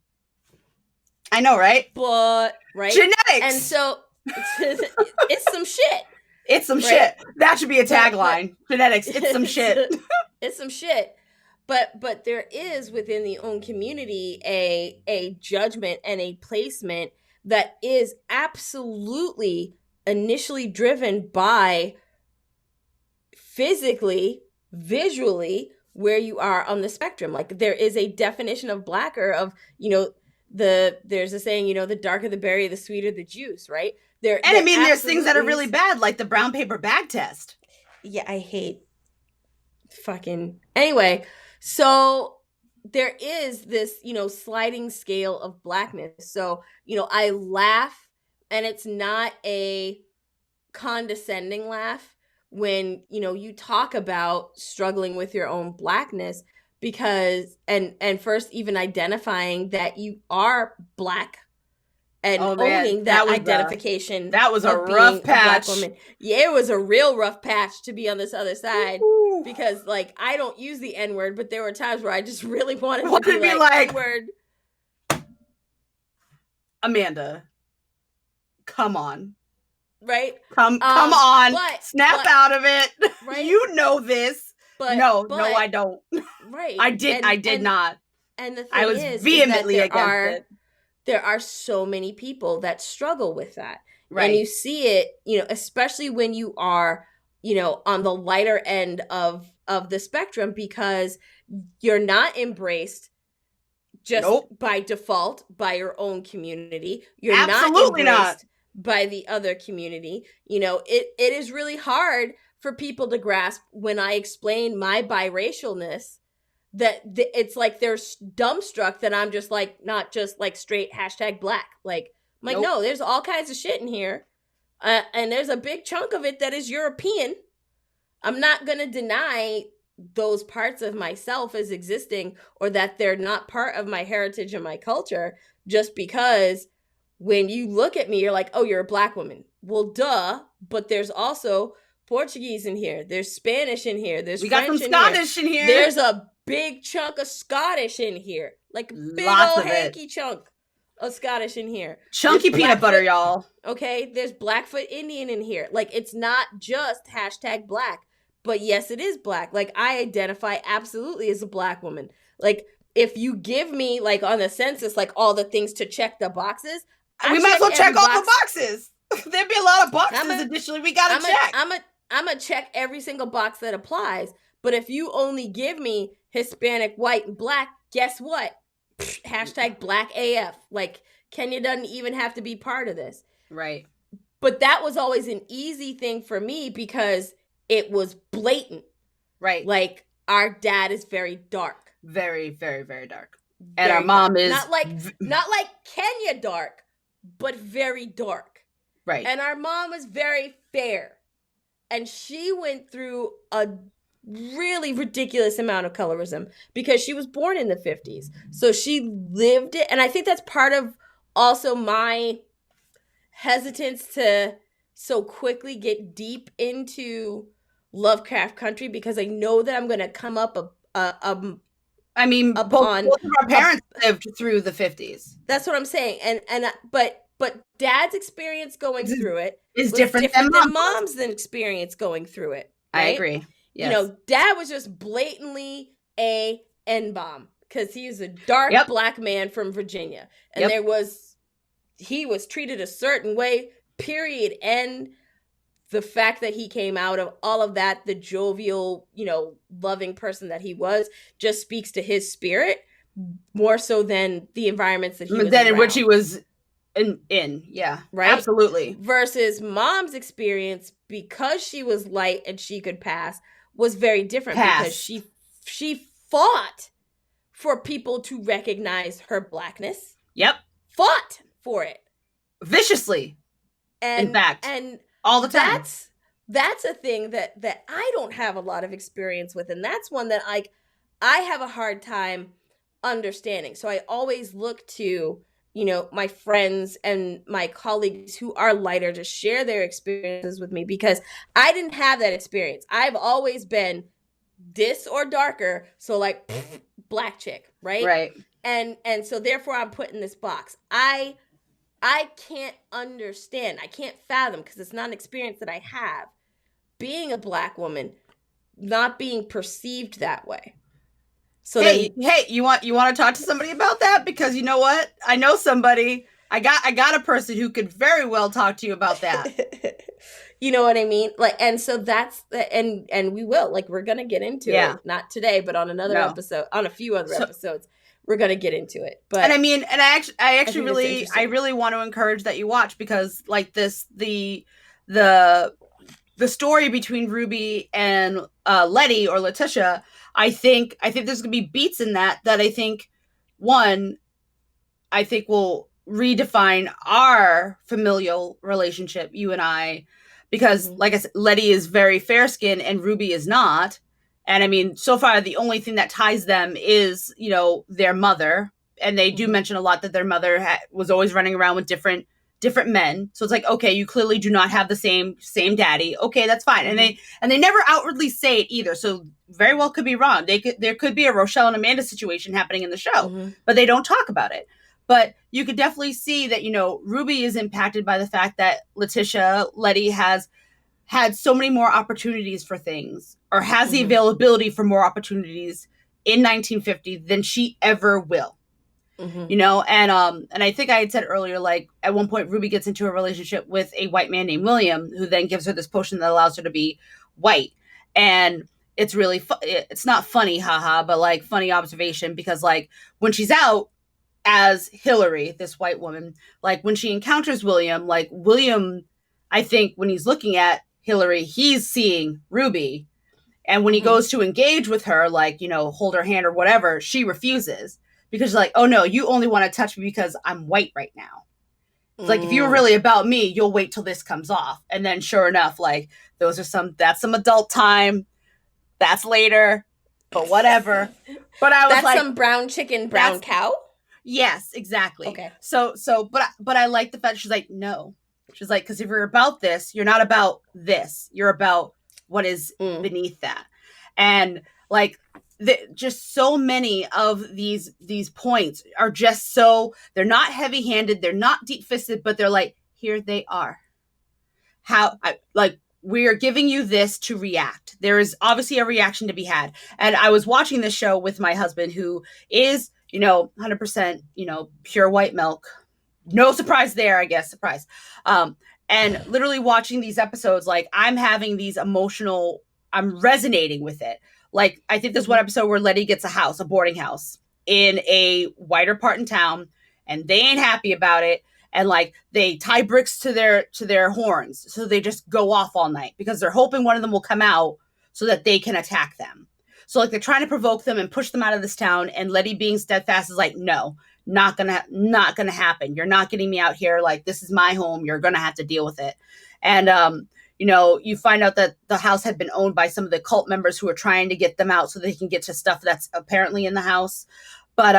I know, right? But, right? Genetics! And so, it's some shit. It's some shit. That should be a tagline. Genetics, it's some shit. It's some shit. But there is within the own community a judgment and a placement that is absolutely initially driven by physically, visually, where you are on the spectrum. Like, there is a definition of Blacker of, there's a saying, the darker the berry, the sweeter the juice, right? There's things that are really bad, like the brown paper bag test. Yeah, I hate fucking... Anyway, so there is this, sliding scale of Blackness. So, I laugh, and it's not a condescending laugh, when, you know, you talk about struggling with your own Blackness, because and first even identifying that you are Black and owning that identification. That was a rough patch. A Black woman. Yeah, it was a real rough patch to be on this other side. Ooh. Because like I don't use the N-word, but there were times where I just really wanted to be like N-word. Amanda, come on. Right? Come on. Snap out of it. Right? You know this. But no, I don't. Right. I did not. And the thing I was vehemently against it. There are so many people that struggle with that. Right. And you see it, you know, especially when you are, you know, on the lighter end of the spectrum, because you're not embraced just by default by your own community. You're absolutely not embraced by the other community. You know, it is really hard for people to grasp when I explain my biracialness, that it's like they're dumbstruck that I'm just like, not just like straight #Black. Like, I'm like, no, there's all kinds of shit in here. And there's a big chunk of it that is European. I'm not going to deny those parts of myself as existing, or that they're not part of my heritage and my culture, just because when you look at me, you're like, oh, you're a Black woman. Well, duh. But there's also Portuguese in here. There's Spanish in here. There's we got French some Scottish in here. There's a big chunk of Scottish in here. Like big old hanky chunk of Scottish in here. Chunky peanut butter, y'all. Okay, there's Blackfoot Indian in here. Like, it's not just #Black. But yes, it is Black. Like, I identify absolutely as a Black woman. Like, if you give me, like, on the census, like, all the things to check the boxes, we might as well check all the boxes. There'd be a lot of boxes additionally we gotta check. I'm gonna check every single box that applies. But if you only give me Hispanic, white, and Black, guess what? #Black AF. Like, Kenya doesn't even have to be part of this. Right. But that was always an easy thing for me because it was blatant. Right. Like, our dad is very dark. Very, very, very dark. And our mom is not like Kenya dark, but very dark. Right. And our mom was very fair. And she went through a really ridiculous amount of colorism because she was born in the 50s. So she lived it. And I think that's part of also my hesitance to so quickly get deep into Lovecraft Country, because I know that I'm going to come up both of our parents lived through the 50s. That's what I'm saying. But Dad's experience going through it is different than Mom's experience going through it. Right? I agree. Yes. You know, Dad was just blatantly a N-bomb because he was a dark Black man from Virginia. And he was treated a certain way, period. And the fact that he came out of all of that, the jovial, you know, loving person that he was, just speaks to his spirit more so than the environments that he was in which he was in. Yeah, right. Absolutely. Versus Mom's experience, because she was light and she could pass, was very different because she fought for people to recognize her Blackness. Yep. Fought for it. Viciously. In fact. And all the time. That's a thing that I don't have a lot of experience with. And that's one that I have a hard time understanding. So I always look to, you know, my friends and my colleagues who are lighter to share their experiences with me, because I didn't have that experience. I've always been this or darker. So like Black chick, right? Right. And so therefore I'm put in this box. I can't understand. I can't fathom, because it's not an experience that I have, being a Black woman, not being perceived that way. So hey, you want to talk to somebody about that? Because you know what? I know somebody. I got a person who could very well talk to you about that. You know what I mean? Like, and so that's and we will, like, we're gonna get into it. Not today, but on another episode, on a few other episodes. We're gonna get into it, but and I mean, and I actually really want to encourage that you watch, because like this, the story between Ruby and Letty or Letitia, I think there's gonna be beats in that I think will redefine our familial relationship, you and I, because like I said, Letty is very fair skinned and Ruby is not. And I mean, so far, the only thing that ties them is, you know, their mother. And they do mention a lot that their mother was always running around with different men. So it's like, okay, you clearly do not have the same daddy. Okay, that's fine. And they never outwardly say it either. So very well could be wrong. There could be a Rochelle and Amanda situation happening in the show, but they don't talk about it. But you could definitely see that, you know, Ruby is impacted by the fact that Letty has had so many more opportunities for things, or has the availability for more opportunities in 1950 than she ever will. You know, and I think I had said earlier, like at one point Ruby gets into a relationship with a white man named William, who then gives her this potion that allows her to be white. And it's really it's not funny, haha, but like funny observation, because like when she's out as Hillary, this white woman, like when she encounters William, like William, I think when he's looking at Hillary, he's seeing Ruby. And when he goes to engage with her, like, you know, hold her hand or whatever, she refuses. Because like, oh no, you only want to touch me because I'm white right now. It's like, if you were really about me, you'll wait till this comes off. And then sure enough, like that's some adult time. That's later, but whatever. But I was that's like, some brown chicken, brown cow. Yes, exactly. Okay. So, but I like the fact she's like, no. She's like, because if you're about this, you're not about this. You're about what is beneath that. And like, just so many of these points are just so, they're not heavy-handed, they're not deep-fisted, but they're like, here they are. We are giving you this to react. There is obviously a reaction to be had. And I was watching this show with my husband, who is, you know, 100%, you know, pure white milk. No surprise there, I guess. Surprise. And literally watching these episodes, like I'm having these emotional, I'm resonating with it. Like, I think there's one episode where Letty gets a boarding house in a whiter part in town, and they ain't happy about it. And like, they tie bricks to their horns. So they just go off all night because they're hoping one of them will come out so that they can attack them. So like, they're trying to provoke them and push them out of this town. And Letty, being steadfast, is like, no, not gonna happen. You're not getting me out here. Like, this is my home. You're gonna have to deal with it. And, you know, you find out that the house had been owned by some of the cult members who are trying to get them out so they can get to stuff that's apparently in the house. But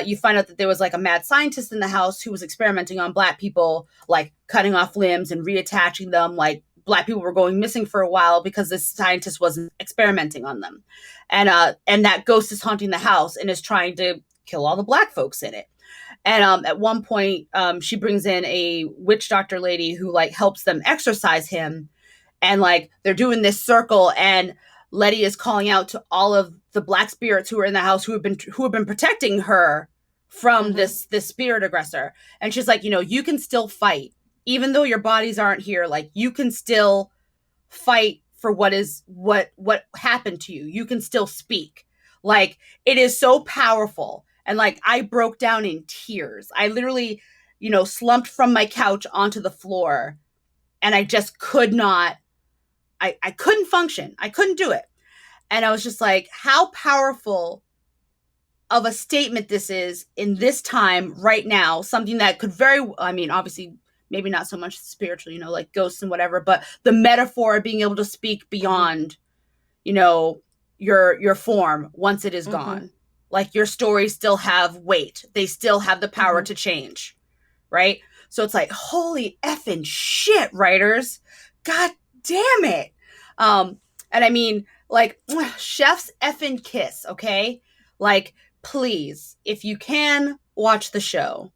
you find out that there was like a mad scientist in the house who was experimenting on Black people, like cutting off limbs and reattaching them. Like, Black people were going missing for a while because this scientist wasn't experimenting on them. And that ghost is haunting the house and is trying to kill all the Black folks in it. And at one point, she brings in a witch doctor lady who like helps them exorcise him. And like, they're doing this circle, and Letty is calling out to all of the Black spirits who are in the house who have been protecting her from this spirit aggressor. And she's like, you know, you can still fight, even though your bodies aren't here. Like, you can still fight for what happened to you. You can still speak. Like, it is so powerful. And like, I broke down in tears. I literally, you know, slumped from my couch onto the floor, and I just could not, I couldn't function. I couldn't do it. And I was just like, how powerful of a statement this is in this time right now. Something that could obviously maybe not so much spiritual, you know, like ghosts and whatever, but the metaphor of being able to speak beyond, you know, your form once it is gone. Like, your stories still have weight. They still have the power to change, right? So it's like, holy effing shit, writers. God damn it. And I mean, like, chef's effing kiss, okay? Like, please, if you can, watch the show.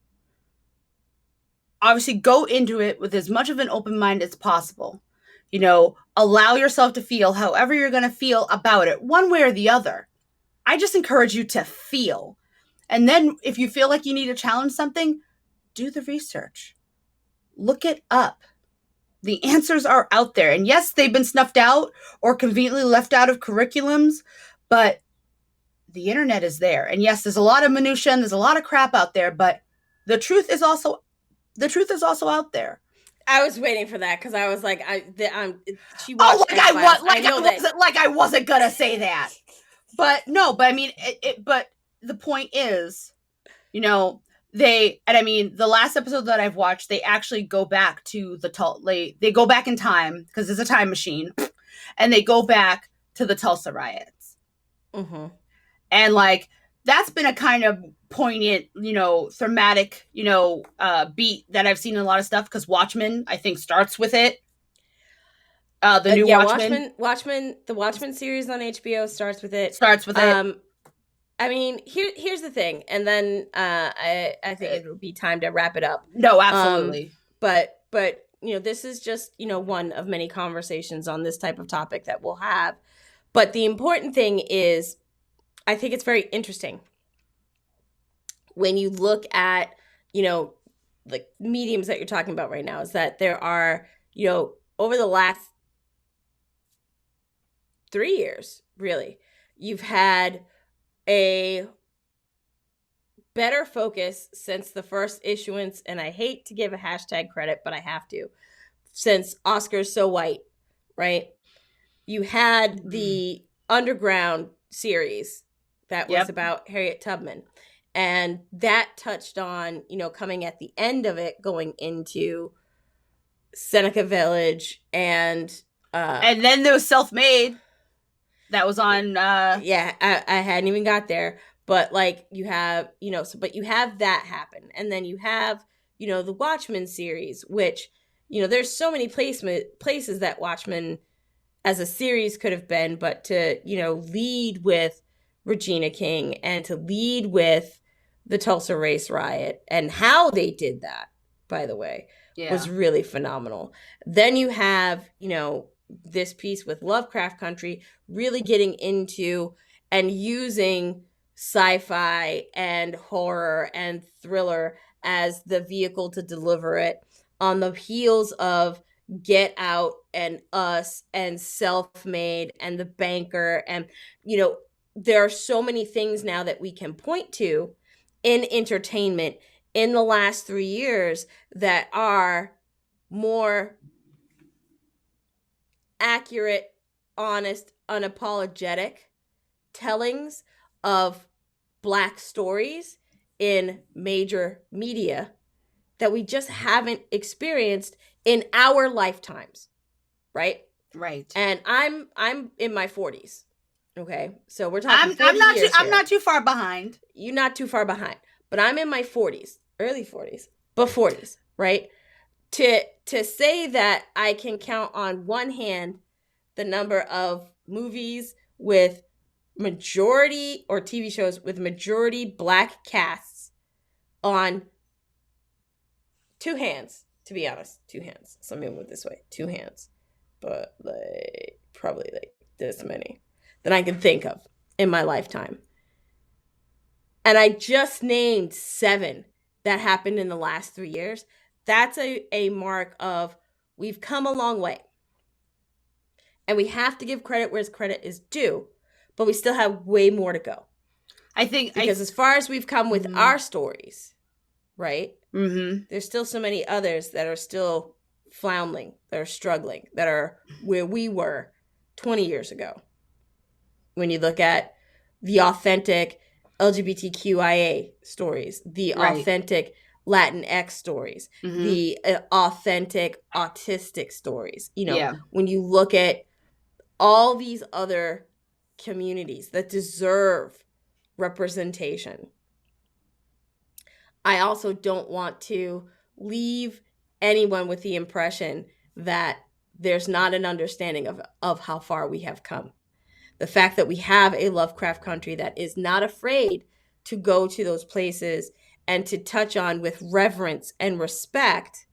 Obviously, go into it with as much of an open mind as possible. You know, allow yourself to feel however you're going to feel about it, one way or the other. I just encourage you to feel. And then if you feel like you need to challenge something, do the research. Look it up. The answers are out there. And yes, they've been snuffed out or conveniently left out of curriculums, but the internet is there. And yes, there's a lot of minutia and there's a lot of crap out there, but the truth is also out there. I was waiting for that because I was like, she watched. I wasn't gonna say that. But no, but I mean, but the point is, you know, the last episode that I've watched, they actually go back to they go back in time, because it's a time machine, and they go back to the Tulsa riots. Mm-hmm. And like, that's been a kind of poignant, thematic, beat that I've seen in a lot of stuff, because Watchmen, I think, starts with it. The new Watchmen. The Watchmen series on HBO starts with it. I mean, here's the thing, and then I think it'll be time to wrap it up. No, absolutely. But this is just one of many conversations on this type of topic that we'll have. But the important thing is, I think it's very interesting when you look at the mediums that you're talking about right now, is that there are over the last 3 years, really, you've had a better focus since the first issuance, and I hate to give a hashtag credit, but I have to, since Oscar's So White, right? You had the Underground series that was about Harriet Tubman, and that touched on, coming at the end of it, going into Seneca Village, and then there was Self-Made. That was on I hadn't even got there, but like, you have but you have that happen, and then you have the Watchmen series, which there's so many places that Watchmen as a series could have been, but to lead with Regina King and to lead with the Tulsa race riot, and how they did that, by the way, was really phenomenal. Then you have this piece with Lovecraft Country, really getting into and using sci-fi and horror and thriller as the vehicle to deliver it, on the heels of Get Out and Us and Self-Made and The Banker. And there are so many things now that we can point to in entertainment in the last 3 years that are more accurate, honest, unapologetic tellings of Black stories in major media that we just haven't experienced in our lifetimes, right? Right. And I'm in my 40s. Okay, so we're talking. I'm not too far behind. You're not too far behind, but I'm in my 40s, early 40s, but 40s, right? To say that I can count on one hand the number of movies with majority, or TV shows with majority Black casts on two hands, to be honest. Two hands. Some people move this way. Two hands. But like, probably like this many that I can think of in my lifetime. And I just named 7 that happened in the last 3 years. That's a mark of, we've come a long way. And we have to give credit where credit is due, but we still have way more to go. I think, because as far as we've come with our stories, right? Mm-hmm. There's still so many others that are still floundering, that are struggling, that are where we were 20 years ago. When you look at the authentic LGBTQIA stories, the authentic Latinx stories, the authentic autistic stories, when you look at all these other communities that deserve representation. I also don't want to leave anyone with the impression that there's not an understanding of how far we have come. The fact that we have a Lovecraft Country that is not afraid to go to those places and to touch on with reverence and respect,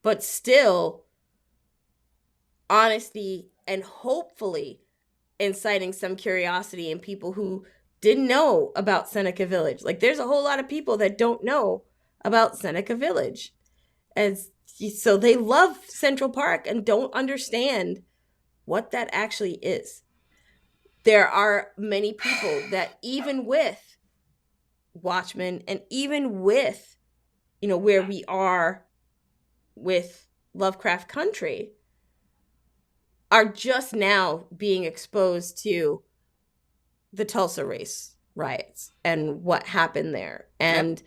but still honesty and hopefully inciting some curiosity in people who didn't know about Seneca Village. Like, there's a whole lot of people that don't know about Seneca Village. And so they love Central Park and don't understand what that actually is. There are many people that, even with Watchmen and even with, where we are with Lovecraft Country, are just now being exposed to the Tulsa race riots and what happened there. And,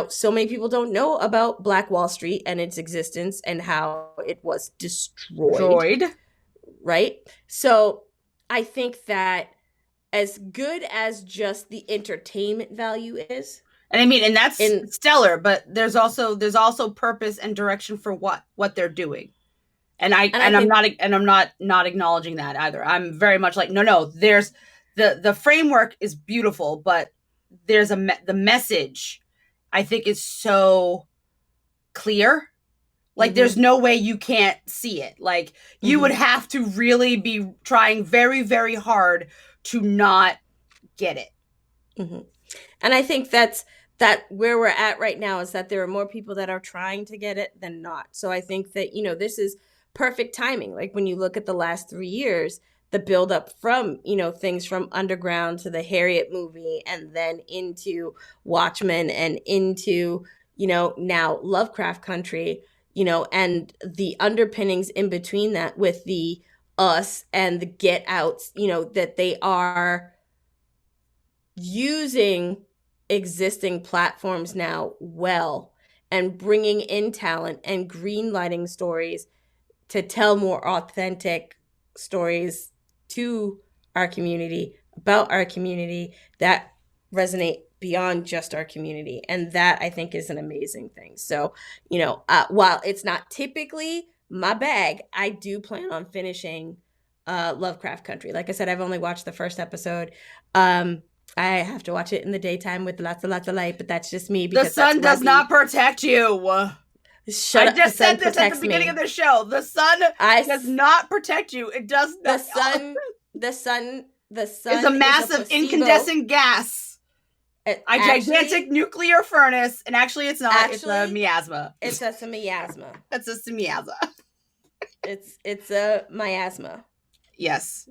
so many people don't know about Black Wall Street and its existence and how it was destroyed. Right? So I think that as good as just the entertainment value is, and I mean, and that's stellar, but there's also purpose and direction for what they're doing. And I'm not acknowledging that either. I'm very much like, no, there's the framework is beautiful, but there's the message I think is so clear. Like, there's no way you can't see it. Like, you would have to really be trying very, very hard to not get it. And I think that where we're at right now is that there are more people that are trying to get it than not. So I think that, this is perfect timing. Like, when you look at the last 3 years, the buildup from, things from Underground to the Harriet movie and then into Watchmen and into, now Lovecraft Country, and the underpinnings in between that with the Us and the Get Outs, that they are using existing platforms now well and bringing in talent and greenlighting stories to tell more authentic stories to our community, about our community, that resonate beyond just our community. And that, I think, is an amazing thing. So, while it's not typically my bag, I do plan on finishing Lovecraft Country. Like I said, I've only watched the first episode. I have to watch it in the daytime with lots of light, but that's just me. Because the sun does not protect you. Shut up. I just said this at the beginning of the show. The sun does not protect you. It does not. The sun is a massive incandescent gas. A gigantic nuclear furnace. And actually, it's not. It's a miasma. It's just a miasma. It's just a miasma. It's a miasma. Yes.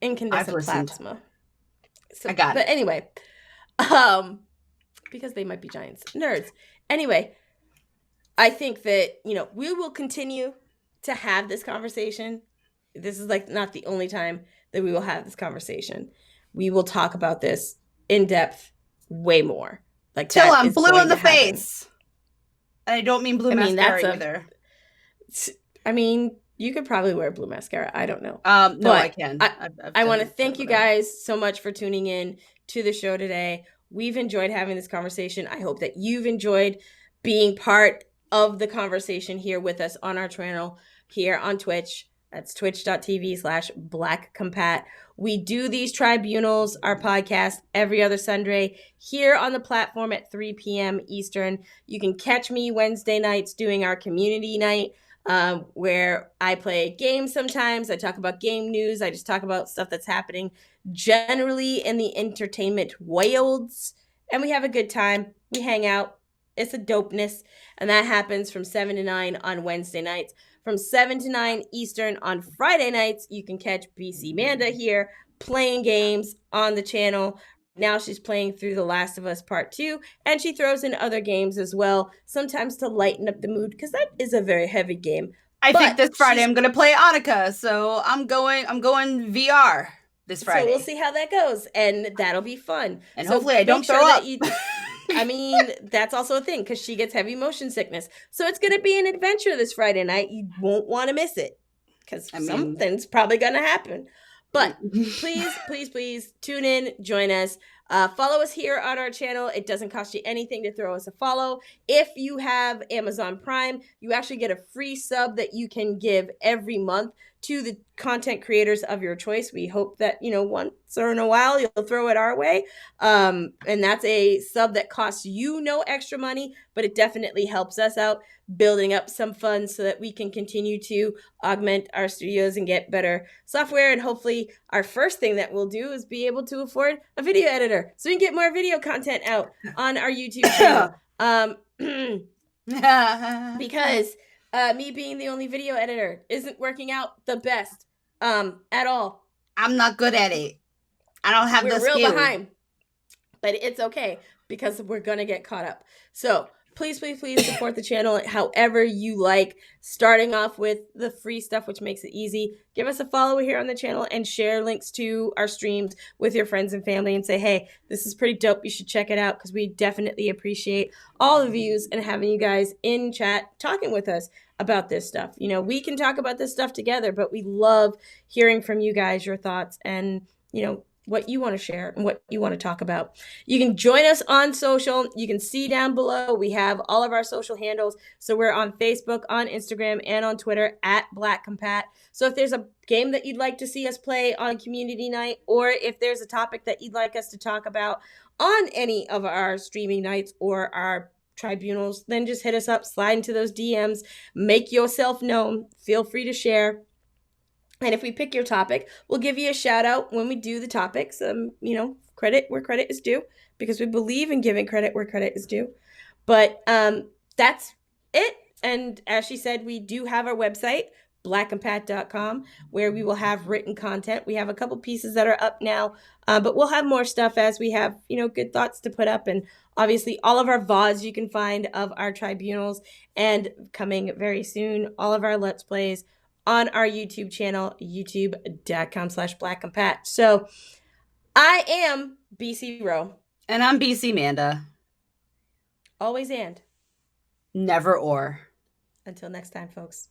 Incandescent plasma. So, I got it. But anyway, because they might be giants. Nerds. Anyway, I think that, we will continue to have this conversation. This is like not the only time that we will have this conversation. We will talk about this in depth way more. Like, till I'm blue in the face. And I don't mean blue mascara either. I mean, you could probably wear blue mascara. I don't know. No, but I can. I want to thank you guys so much for tuning in to the show today. We've enjoyed having this conversation. I hope that you've enjoyed being part of the conversation here with us on our channel here on Twitch. That's twitch.tv/BlackCompat. We do these tribunals, our podcast, every other Sunday here on the platform at 3 p.m. Eastern. You can catch me Wednesday nights doing our community night, where I play games sometimes. I talk about game news. I just talk about stuff that's happening generally in the entertainment worlds. And we have a good time. We hang out. It's a dopeness. And that happens from 7 to 9 on Wednesday nights. From 7 to 9 Eastern on Friday nights, you can catch BC Manda here playing games on the channel. Now she's playing through The Last of Us Part 2, and she throws in other games as well, sometimes to lighten up the mood, because that is a very heavy game. I think this Friday I'm going to play Annika, so I'm going VR this Friday. So we'll see how that goes, and that'll be fun. And so hopefully I don't throw up. I mean, that's also a thing, because she gets heavy motion sickness. So it's going to be an adventure this Friday night. You won't want to miss it, because something's probably going to happen. But please tune in, join us. Follow us here on our channel. It doesn't cost you anything to throw us a follow. If you have Amazon Prime, you actually get a free sub that you can give every month to the content creators of your choice. We hope that, once or in a while, you'll throw it our way. And that's a sub that costs you no extra money, but it definitely helps us out building up some funds so that we can continue to augment our studios and get better software. And hopefully our first thing that we'll do is be able to afford a video editor so we can get more video content out on our YouTube channel. Because me being the only video editor isn't working out the best at all. I'm not good at it. I don't have the skill. We're real behind, but it's okay because we're going to get caught up. So please, please, please support the channel however you like. Starting off with the free stuff, which makes it easy. Give us a follow here on the channel and share links to our streams with your friends and family and say, hey, this is pretty dope. You should check it out, because we definitely appreciate all the views and having you guys in chat talking with us about this stuff. You know, we can talk about this stuff together, but we love hearing from you guys, your thoughts, and, you know, what you want to share and what you want to talk about. You can join us on social. You can see down below, we have all of our social handles. So we're on Facebook, on Instagram, and on Twitter at BlackCompat. So if there's a game that you'd like to see us play on community night, or if there's a topic that you'd like us to talk about on any of our streaming nights or our tribunals, then just hit us up, slide into those DMs, make yourself known, feel free to share. And if we pick your topic, we'll give you a shout out when we do the topics. You know, credit where credit is due, because we believe in giving credit where credit is due. But that's it. And as she said, we do have our website, blackcompat.com, where we will have written content. We have a couple pieces that are up now, but we'll have more stuff as we have, you know, good thoughts to put up. And obviously all of our VODs you can find of our tribunals, and coming very soon, all of our Let's Plays on our YouTube channel, youtube.com/BlackCompat. So I am BC Roe. And I'm BC Manda. Always and. Never or. Until next time, folks.